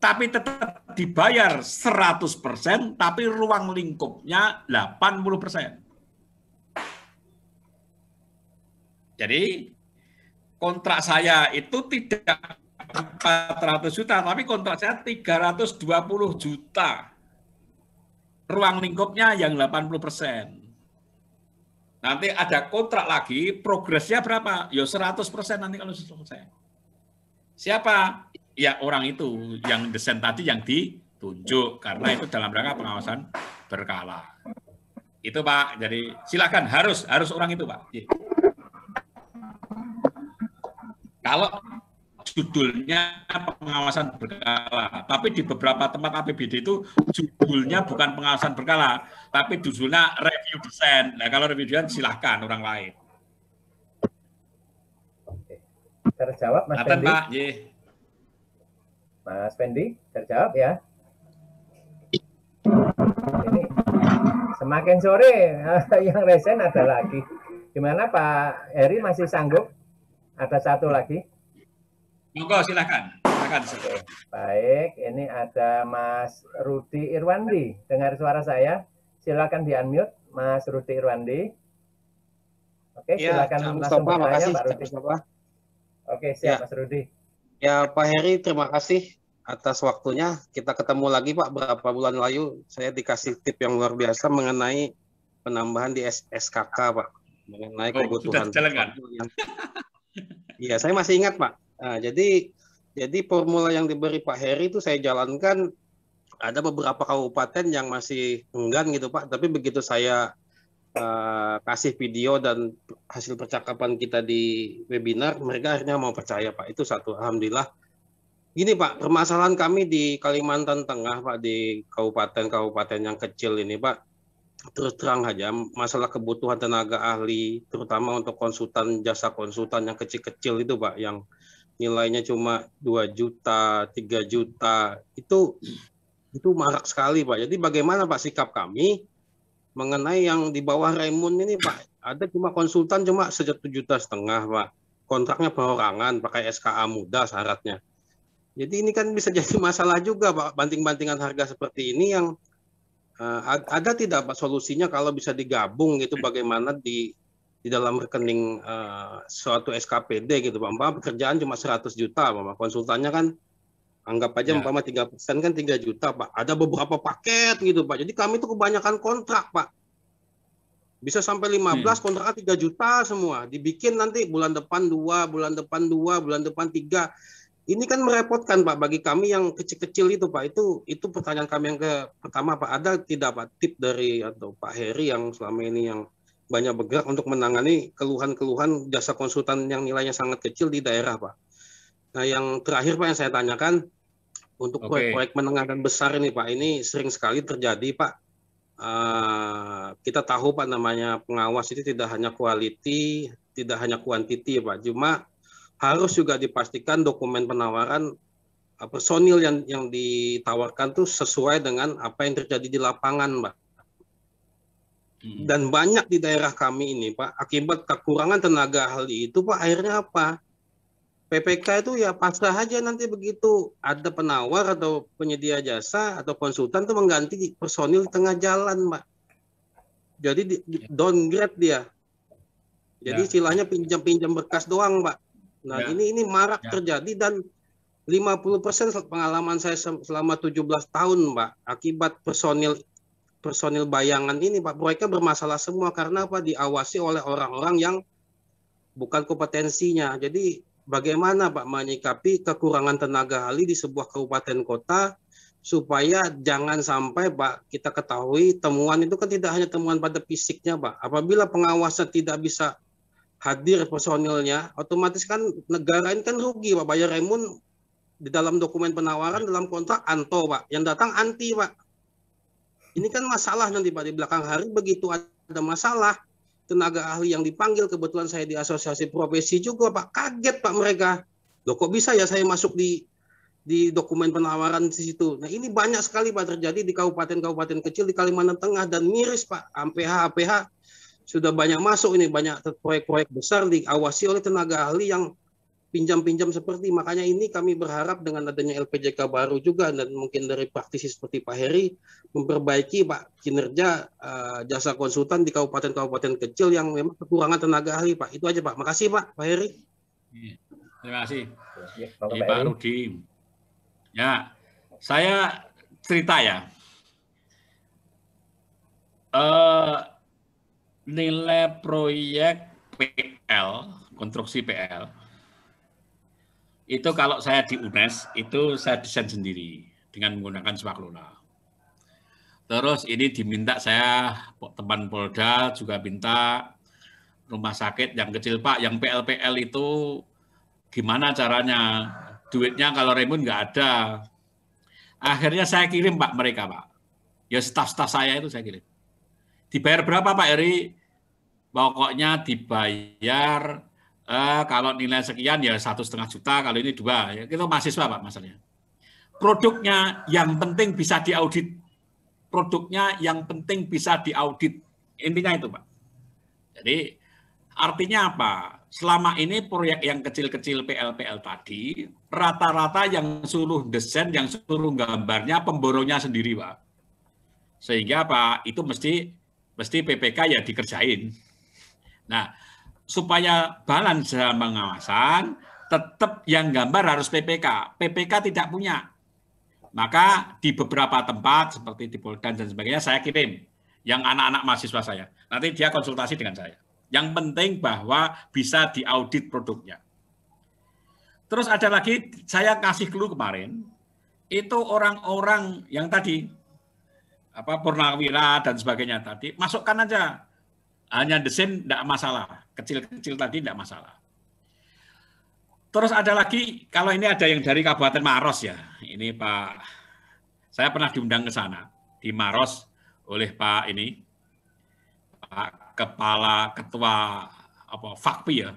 Speaker 4: Tapi tetap dibayar 100%, tapi ruang lingkupnya 80%. Jadi kontrak saya itu tidak 400 juta, tapi kontrak saya 320 juta. Ruang lingkupnya yang 80%. Nanti ada kontrak lagi, progresnya berapa? Ya 100% nanti kalau selesai. Siapa? Ya orang itu, yang desain tadi yang ditunjuk. Karena itu dalam rangka pengawasan berkala. Itu Pak, jadi silakan harus orang itu Pak. Kalau judulnya pengawasan berkala, tapi di beberapa tempat APBD itu judulnya bukan pengawasan berkala, tapi judulnya review desain. Nah, kalau review desain silahkan orang lain.
Speaker 1: Oke. Terjawab Mas Fendi?
Speaker 4: Pak.
Speaker 1: Mas Fendi, terjawab ya. Ini semakin sore yang resen ada lagi. Gimana Pak Heri, masih sanggup? Ada satu lagi.
Speaker 4: Monggo silakan.
Speaker 1: Baik, ini ada Mas Rudi Irwandi. Dengar suara saya? Silakan di-unmute Mas Rudi Irwandi. Oke, silakan langsung bertanya Pak Rudi. Oke, siap Mas Rudi.
Speaker 9: Ya Pak Heri, terima kasih atas waktunya. Kita ketemu lagi Pak berapa bulan lalu. Saya dikasih tip yang luar biasa mengenai penambahan di SKK Pak. Mengenai kebutuhan. Iya, saya masih ingat Pak. Nah, jadi formula yang diberi Pak Heri itu saya jalankan. Ada beberapa kabupaten yang masih enggan gitu Pak, tapi begitu saya kasih video dan hasil percakapan kita di webinar, mereka akhirnya mau percaya Pak. Itu satu, alhamdulillah. Gini Pak, permasalahan kami di Kalimantan Tengah Pak, di kabupaten-kabupaten yang kecil ini Pak, terus terang aja masalah kebutuhan tenaga ahli, terutama untuk konsultan, jasa konsultan yang kecil-kecil itu Pak, yang nilainya cuma 2 juta, 3 juta, itu marak sekali Pak. Jadi bagaimana Pak sikap kami mengenai yang di bawah Raymond ini Pak? Ada cuma konsultan cuma 1,5 juta Pak. Kontraknya perorangan, pakai SKA muda syaratnya. Jadi ini kan bisa jadi masalah juga Pak, banting-bantingan harga seperti ini yang ada tidak Pak solusinya kalau bisa digabung gitu, bagaimana di dalam rekening suatu SKPD gitu Pak. Umpama pekerjaan cuma 100 juta Pak, konsultannya kan anggap aja umpama 3% kan 3 juta Pak. Ada beberapa paket gitu Pak. Jadi kami itu kebanyakan kontrak Pak. Bisa sampai 15 kontraknya 3 juta semua. Dibikin nanti bulan depan 2, bulan depan 2, bulan depan 3. Ini kan merepotkan Pak bagi kami yang kecil-kecil itu Pak. Itu pertanyaan kami yang pertama Pak. Ada tidak Pak tip dari atau Pak Heri yang selama ini yang banyak bergerak untuk menangani keluhan-keluhan jasa konsultan yang nilainya sangat kecil di daerah Pak. Nah yang terakhir Pak yang saya tanyakan, untuk proyek-proyek menengah dan besar ini Pak, ini sering sekali terjadi Pak. Kita tahu Pak namanya pengawas itu tidak hanya quality, tidak hanya quantity Pak. Cuma harus juga dipastikan dokumen penawaran personil yang ditawarkan tuh sesuai dengan apa yang terjadi di lapangan Pak. Dan banyak di daerah kami ini Pak, akibat kekurangan tenaga ahli itu Pak, akhirnya apa? PPK itu ya pasrah aja, nanti begitu ada penawar atau penyedia jasa atau konsultan tuh mengganti personil tengah jalan Pak. Jadi downgrade dia. Jadi istilahnya pinjam-pinjam bekas doang Pak. Nah ini marak terjadi dan 50% pengalaman saya selama 17 tahun Pak, akibat personil personil bayangan ini, Pak, proyeknya bermasalah semua karena apa? Diawasi oleh orang-orang yang bukan kompetensinya. Jadi bagaimana Pak menyikapi kekurangan tenaga ahli di sebuah kabupaten kota supaya jangan sampai Pak kita ketahui temuan itu kan tidak hanya temuan pada fisiknya Pak. Apabila pengawasan tidak bisa hadir personilnya, otomatis kan negara ini kan rugi Pak. Bayar remun di dalam dokumen penawaran dalam kontrak anto Pak, yang datang anti Pak. Ini kan masalah nanti Pak di belakang hari begitu ada masalah tenaga ahli yang dipanggil, kebetulan saya di asosiasi profesi juga Pak, kaget Pak mereka. Loh kok bisa ya saya masuk di dokumen penawaran di situ. Nah ini banyak sekali Pak terjadi di kabupaten-kabupaten kecil di Kalimantan Tengah dan miris Pak. APH sudah banyak masuk ini, banyak proyek-proyek besar diawasi oleh tenaga ahli yang pinjam-pinjam seperti. Makanya ini kami berharap dengan adanya LPJK baru juga dan mungkin dari praktisi seperti Pak Heri memperbaiki Pak kinerja jasa konsultan di kabupaten-kabupaten kecil yang memang kekurangan tenaga ahli Pak. Itu aja Pak. Makasih Pak Heri.
Speaker 2: Terima kasih. Pak Rudi. Ya, saya cerita ya. Nilai proyek PL, konstruksi PL, itu kalau saya di UNES, itu saya desain sendiri dengan menggunakan swakelola. Terus ini diminta saya, teman Polda juga minta rumah sakit yang kecil Pak, yang PL-PL itu gimana caranya? Duitnya kalau remun nggak ada. Akhirnya saya kirim Pak mereka Pak. Ya staf-staf saya itu saya kirim. Dibayar berapa Pak Eri? Pokoknya dibayar kalau nilai sekian ya 1,5 juta, kalau ini 2. Ya, itu mahasiswa Pak masalahnya. Produknya yang penting bisa diaudit. Produknya yang penting bisa diaudit. Intinya itu Pak. Jadi artinya apa? Selama ini proyek yang kecil-kecil PL-PL tadi, rata-rata yang suruh desain, yang suruh gambarnya, pemborongnya sendiri Pak. Sehingga Pak itu mesti PPK ya dikerjain. Nah, supaya balance dalam pengawasan, tetap yang gambar harus PPK. PPK tidak punya. Maka di beberapa tempat, seperti di Polda dan sebagainya, saya kirim yang anak-anak mahasiswa saya. Nanti dia konsultasi dengan saya. Yang penting bahwa bisa diaudit produknya. Terus ada lagi, saya kasih clue kemarin, itu orang-orang yang tadi, Purnawira dan sebagainya tadi, masukkan aja. Hanya desain tidak masalah, kecil-kecil tadi tidak masalah. Terus ada lagi, kalau ini ada yang dari Kabupaten Maros ya, ini Pak, saya pernah diundang ke sana, di Maros oleh Pak Kepala Ketua Fakpi ya,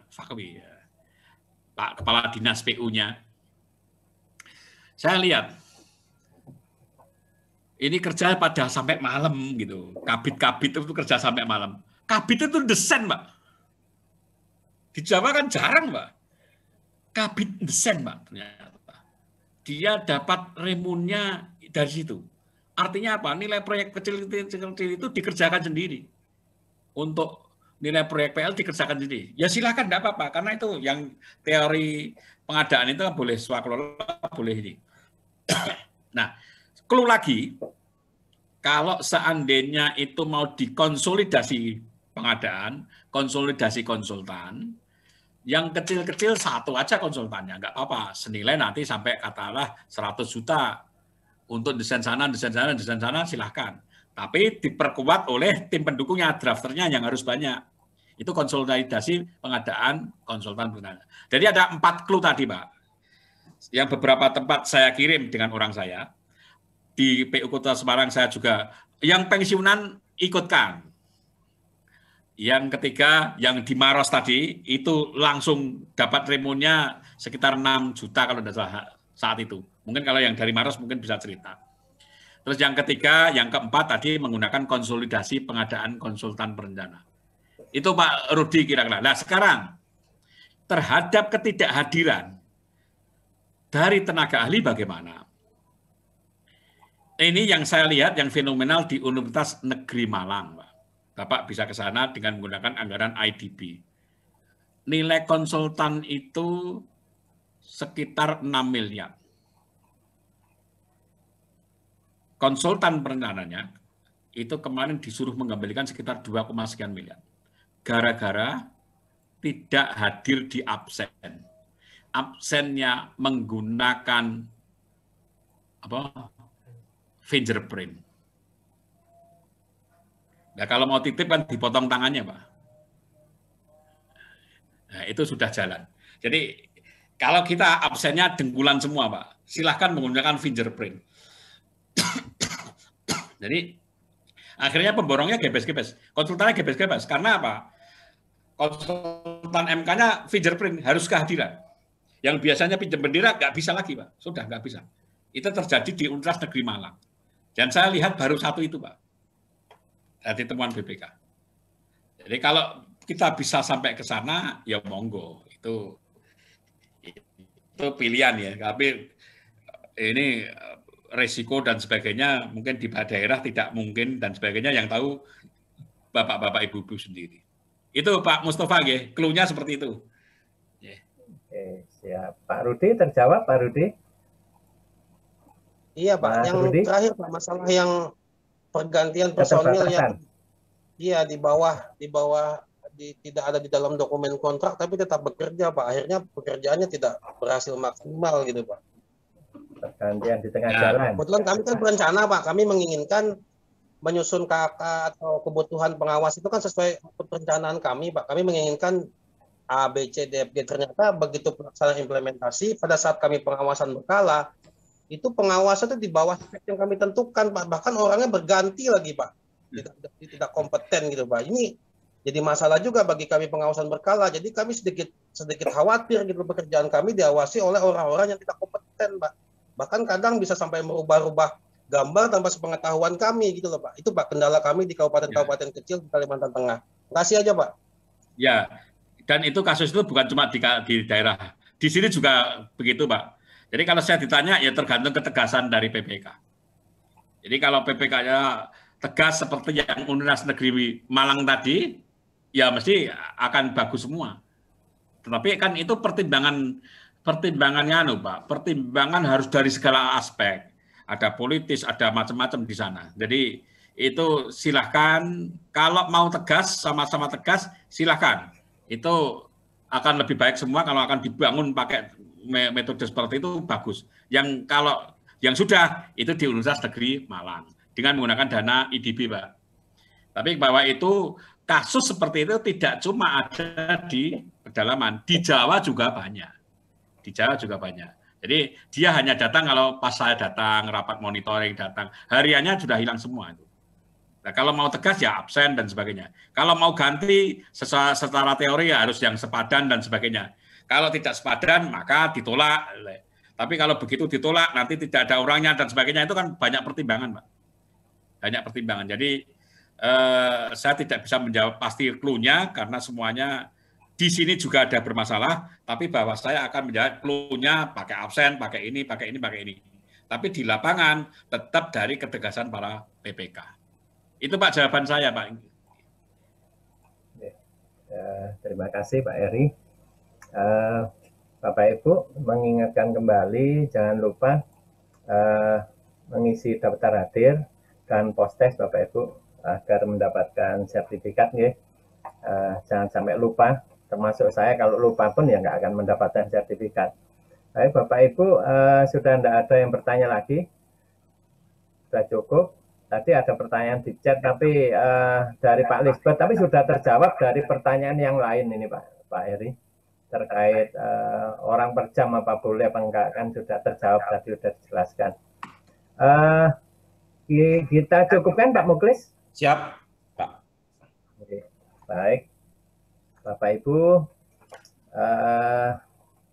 Speaker 2: Pak Kepala Dinas PU-nya. Saya lihat, ini kerja pada sampai malam gitu, kabit-kabit itu kerja sampai malam. Kabit itu desain, Pak. Di Jawa kan jarang, Pak. Kabit desain, Pak. Ternyata. Dia dapat remunnya dari situ. Artinya apa? Nilai proyek kecil itu dikerjakan sendiri. Untuk nilai proyek PL dikerjakan sendiri. Ya silakan, enggak apa-apa. Karena itu yang teori pengadaan itu boleh swakelola, boleh ini. Nah, clue lagi, kalau seandainya itu mau dikonsolidasi pengadaan, konsolidasi konsultan, yang kecil-kecil satu aja konsultannya, enggak apa-apa. Senilai nanti sampai katakanlah 100 juta untuk desain sana, silahkan. Tapi diperkuat oleh tim pendukungnya, drafternya yang harus banyak. Itu konsolidasi pengadaan konsultan pengadaan. Jadi ada 4 clue tadi, Pak. Yang beberapa tempat saya kirim dengan orang saya. Di PU Kota Semarang saya juga. Yang pensiunan ikutkan. Yang ketiga, yang di Maros tadi, itu langsung dapat remunnya sekitar 6 juta kalau tidak salah saat itu. Mungkin kalau yang dari Maros mungkin bisa cerita. Terus yang ketiga, yang keempat tadi menggunakan konsolidasi pengadaan konsultan perencana. Itu Pak Rudi kira-kira. Nah sekarang, terhadap ketidakhadiran dari tenaga ahli bagaimana? Ini yang saya lihat yang fenomenal di Universitas Negeri Malang, Pak. Bapak bisa ke sana dengan menggunakan anggaran IDB. Nilai konsultan itu sekitar 6 miliar. Konsultan perencananya
Speaker 4: itu kemarin disuruh mengembalikan sekitar 2, sekian miliar. Gara-gara tidak hadir di absen. Absennya menggunakan fingerprint. Nah, kalau mau titip kan dipotong tangannya, Pak. Nah, itu sudah jalan. Jadi kalau kita absennya dengkulan semua, Pak, silahkan menggunakan fingerprint. Jadi akhirnya pemborongnya gebes-gebes, konsultannya gebes-gebes. Karena apa? Konsultan MK-nya fingerprint, harus kehadiran. Yang biasanya pinjam bendera nggak bisa lagi, Pak. Sudah nggak bisa. Itu terjadi di Universitas Negeri Malang. Dan saya lihat baru satu itu, Pak. Dari temuan BPK. Jadi kalau kita bisa sampai ke sana, ya monggo. Itu pilihan ya. Tapi ini resiko dan sebagainya mungkin di daerah tidak mungkin dan sebagainya, yang tahu bapak-bapak ibu-ibu sendiri. Itu Pak Mustafa ya, clue-nya seperti itu.
Speaker 1: Oke, siap. Pak Rudi terjawab, Pak Rudi?
Speaker 9: Iya Pak, yang Rudi? Terakhir Pak, masalah yang pergantian personil yang di bawah tidak ada di dalam dokumen kontrak tapi tetap bekerja Pak. Akhirnya pekerjaannya tidak berhasil maksimal gitu Pak.
Speaker 1: Pergantian di tengah jalan.
Speaker 9: Kebetulan kami kan berencana Pak, kami menginginkan menyusun KK atau kebutuhan pengawas itu kan sesuai perencanaan kami Pak. Kami menginginkan A, B, C, D, F, G. Ternyata begitu pelaksanaan implementasi, pada saat kami pengawasan berkala, itu pengawasan itu di bawah spek yang kami tentukan Pak. Bahkan orangnya berganti lagi Pak. Tidak kompeten gitu Pak. Ini jadi masalah juga bagi kami pengawasan berkala. Jadi kami sedikit khawatir gitu pekerjaan kami diawasi oleh orang-orang yang tidak kompeten Pak. Bahkan kadang bisa sampai merubah-rubah gambar tanpa sepengetahuan kami gitu loh Pak. Itu Pak kendala kami di kabupaten-kabupaten kecil di Kalimantan Tengah. Terima kasih aja Pak.
Speaker 4: Ya, dan itu kasus itu bukan cuma di daerah. Di sini juga begitu Pak. Jadi kalau saya ditanya ya tergantung ketegasan dari PPK. Jadi kalau PPK-nya tegas seperti yang Universitas Negeri Malang tadi, ya mesti akan bagus semua. Tetapi kan itu pertimbangannya Pak. Pertimbangan harus dari segala aspek. Ada politis, ada macam-macam di sana. Jadi itu silahkan, kalau mau tegas, sama-sama tegas, silahkan. Itu akan lebih baik semua kalau akan dibangun pakai metode seperti itu, bagus. Yang sudah, itu di Universitas Negeri Malang. Dengan menggunakan dana IDB, Pak. Tapi bahwa itu, kasus seperti itu tidak cuma ada di pedalaman. Di Jawa juga banyak. Di Jawa juga banyak. Jadi dia hanya datang kalau pas saya datang, rapat monitoring datang. Hariannya sudah hilang semua. Nah, kalau mau tegas ya absen dan sebagainya. Kalau mau ganti secara teori ya harus yang sepadan dan sebagainya. Kalau tidak sepadan maka ditolak. Tapi kalau begitu ditolak nanti tidak ada orangnya dan sebagainya, itu kan banyak pertimbangan, Pak. Banyak pertimbangan. Jadi saya tidak bisa menjawab pasti clue-nya karena semuanya di sini juga ada bermasalah, tapi bahwa saya akan menjawab clue-nya pakai absen, pakai ini, pakai ini, pakai ini. Tapi di lapangan tetap dari ketegasan para PPK. Itu Pak jawaban saya, Pak.
Speaker 1: Terima kasih Pak Eri. Bapak Ibu mengingatkan kembali, jangan lupa mengisi daftar hadir dan post-test Bapak Ibu agar mendapatkan sertifikat. Jangan sampai lupa, termasuk saya kalau lupa pun ya nggak akan mendapatkan sertifikat. Baik Bapak Ibu, sudah tidak ada yang bertanya lagi? Sudah cukup? Tadi ada pertanyaan di chat, tapi dari Pak Lisbeth, tapi sudah terjawab dari pertanyaan yang lain ini Pak Eri. Terkait orang per jam apa boleh apa enggak, kan sudah terjawab tadi, sudah dijelaskan. Kita cukupkan Pak Muklis?
Speaker 7: Siap, Pak.
Speaker 1: Oke. Baik. Bapak Ibu,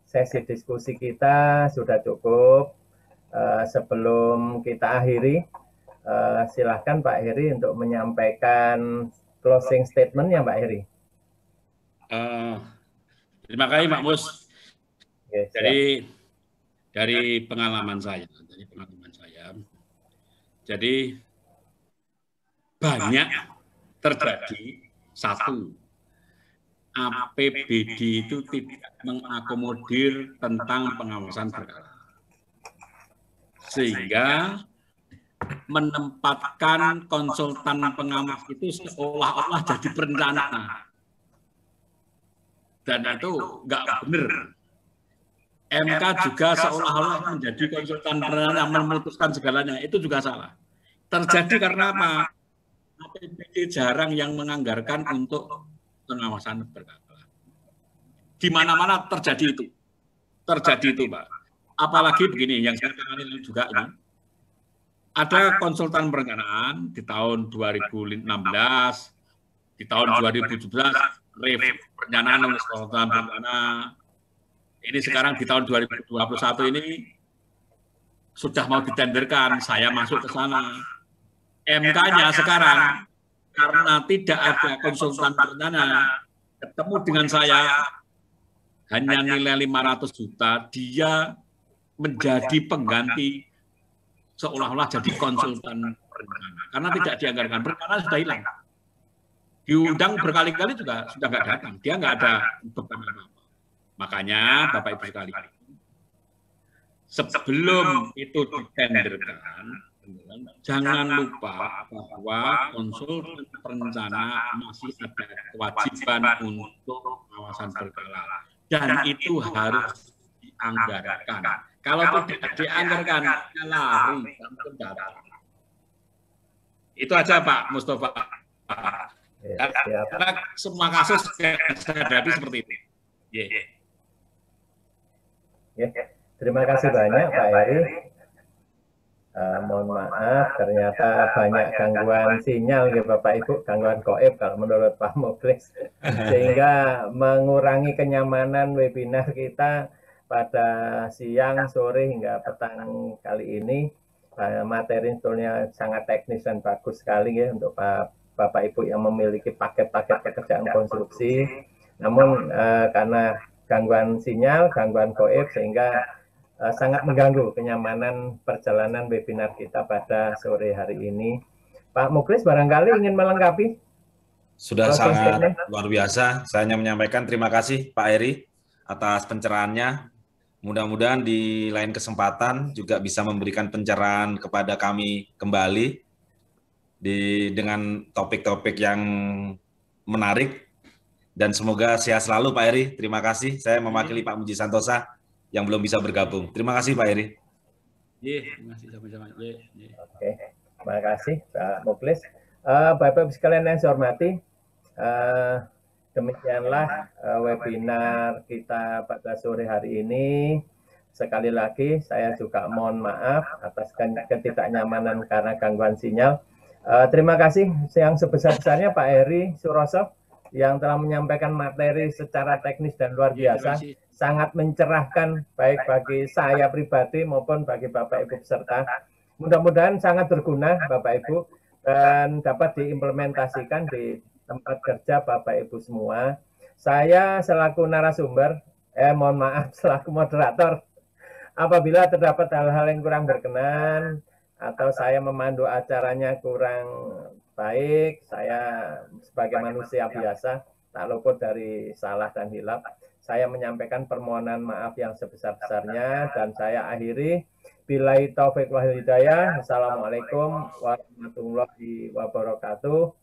Speaker 1: sesi diskusi kita sudah cukup. Sebelum kita akhiri, silahkan Pak Heri untuk menyampaikan closing statement ya Pak Heri.
Speaker 4: Terima kasih Pak Mus. Dari pengalaman saya, jadi banyak terjadi satu, APBD itu tidak mengakomodir tentang pengawasan berkala, sehingga
Speaker 2: menempatkan konsultan pengawas itu seolah-olah jadi perencana. Dan itu nggak benar. MK juga seolah-olah menjadi konsultan perencana memutuskan segalanya. Itu juga salah. Terjadi karena apa? APBD jarang yang menganggarkan untuk pengawasan berkala. Di mana-mana terjadi itu. Terjadi itu, Pak. Apalagi begini, yang saya tangani juga ini. Ada konsultan perencanaan di tahun 2016, di tahun 2017, perencanaan oleh konsultan perencanaan. Ini sekarang di tahun 2021 ini sudah mau ditenderkan, saya masuk ke sana. MK-nya sekarang, karena tidak ada konsultan perencana, ketemu dengan saya, hanya nilai 500 juta, dia menjadi pengganti seolah-olah jadi konsultan perencana. Karena tidak dianggarkan, perencana sudah hilang. Diundang berkali-kali juga sudah nggak datang, dia nggak ada beban apa-apa. Makanya Bapak Ibu sekalian, sebelum itu ditenderkan, jangan lupa bahwa konsultan perencana masih ada kewajiban untuk pengawasan berkala. Dan itu harus dianggarkan. Kalau tidak dianggarkan, lari. Itu aja Pak Mustafa. Karena semua kasus saya hadapi seperti itu.
Speaker 1: Terima kasih banyak Pak Heri. Mohon maaf, ternyata banyak gangguan sinyal ya Bapak Ibu, gangguan goib kalau menurut Pak Mukhlis, sehingga mengurangi kenyamanan webinar kita pada siang, sore, hingga petang kali ini. Materi sebetulnya sangat teknis dan bagus sekali ya untuk Bapak Ibu yang memiliki paket-paket pekerjaan konstruksi. Namun karena gangguan sinyal, gangguan goib, sehingga sangat mengganggu kenyamanan perjalanan webinar kita pada sore hari ini. Pak Mukhlis barangkali ingin melengkapi?
Speaker 7: Sudah sangat luar biasa. Saya hanya menyampaikan terima kasih Pak Heri atas pencerahannya. Mudah-mudahan di lain kesempatan juga bisa memberikan pencerahan kepada kami kembali dengan topik-topik yang menarik. Dan semoga sehat selalu Pak Heri. Terima kasih. Saya mewakili Pak Muji Santosa yang belum bisa bergabung. Terima kasih Pak Heri.
Speaker 2: Terima kasih sama-sama.
Speaker 1: Oke, terima kasih Pak Mukhlis. Bapak-Ibu sekalian yang saya hormati, demikianlah webinar kita pada sore hari ini. Sekali lagi saya juga mohon maaf atas ketidaknyamanan karena gangguan sinyal. Terima kasih yang sebesar-besarnya Pak Heri Suroso yang telah menyampaikan materi secara teknis dan luar biasa. Sangat mencerahkan baik bagi saya pribadi maupun bagi Bapak Ibu peserta. Mudah-mudahan sangat berguna Bapak Ibu dan dapat diimplementasikan di tempat kerja Bapak Ibu semua. Saya selaku narasumber, mohon maaf selaku moderator, apabila terdapat hal-hal yang kurang berkenan atau saya memandu acaranya kurang baik, saya sebagai manusia biasa tak luput dari salah dan hilaf. Saya menyampaikan permohonan maaf yang sebesar-besarnya dan saya akhiri. Billahi taufiq wal hidayah. Assalamualaikum warahmatullahi wabarakatuh.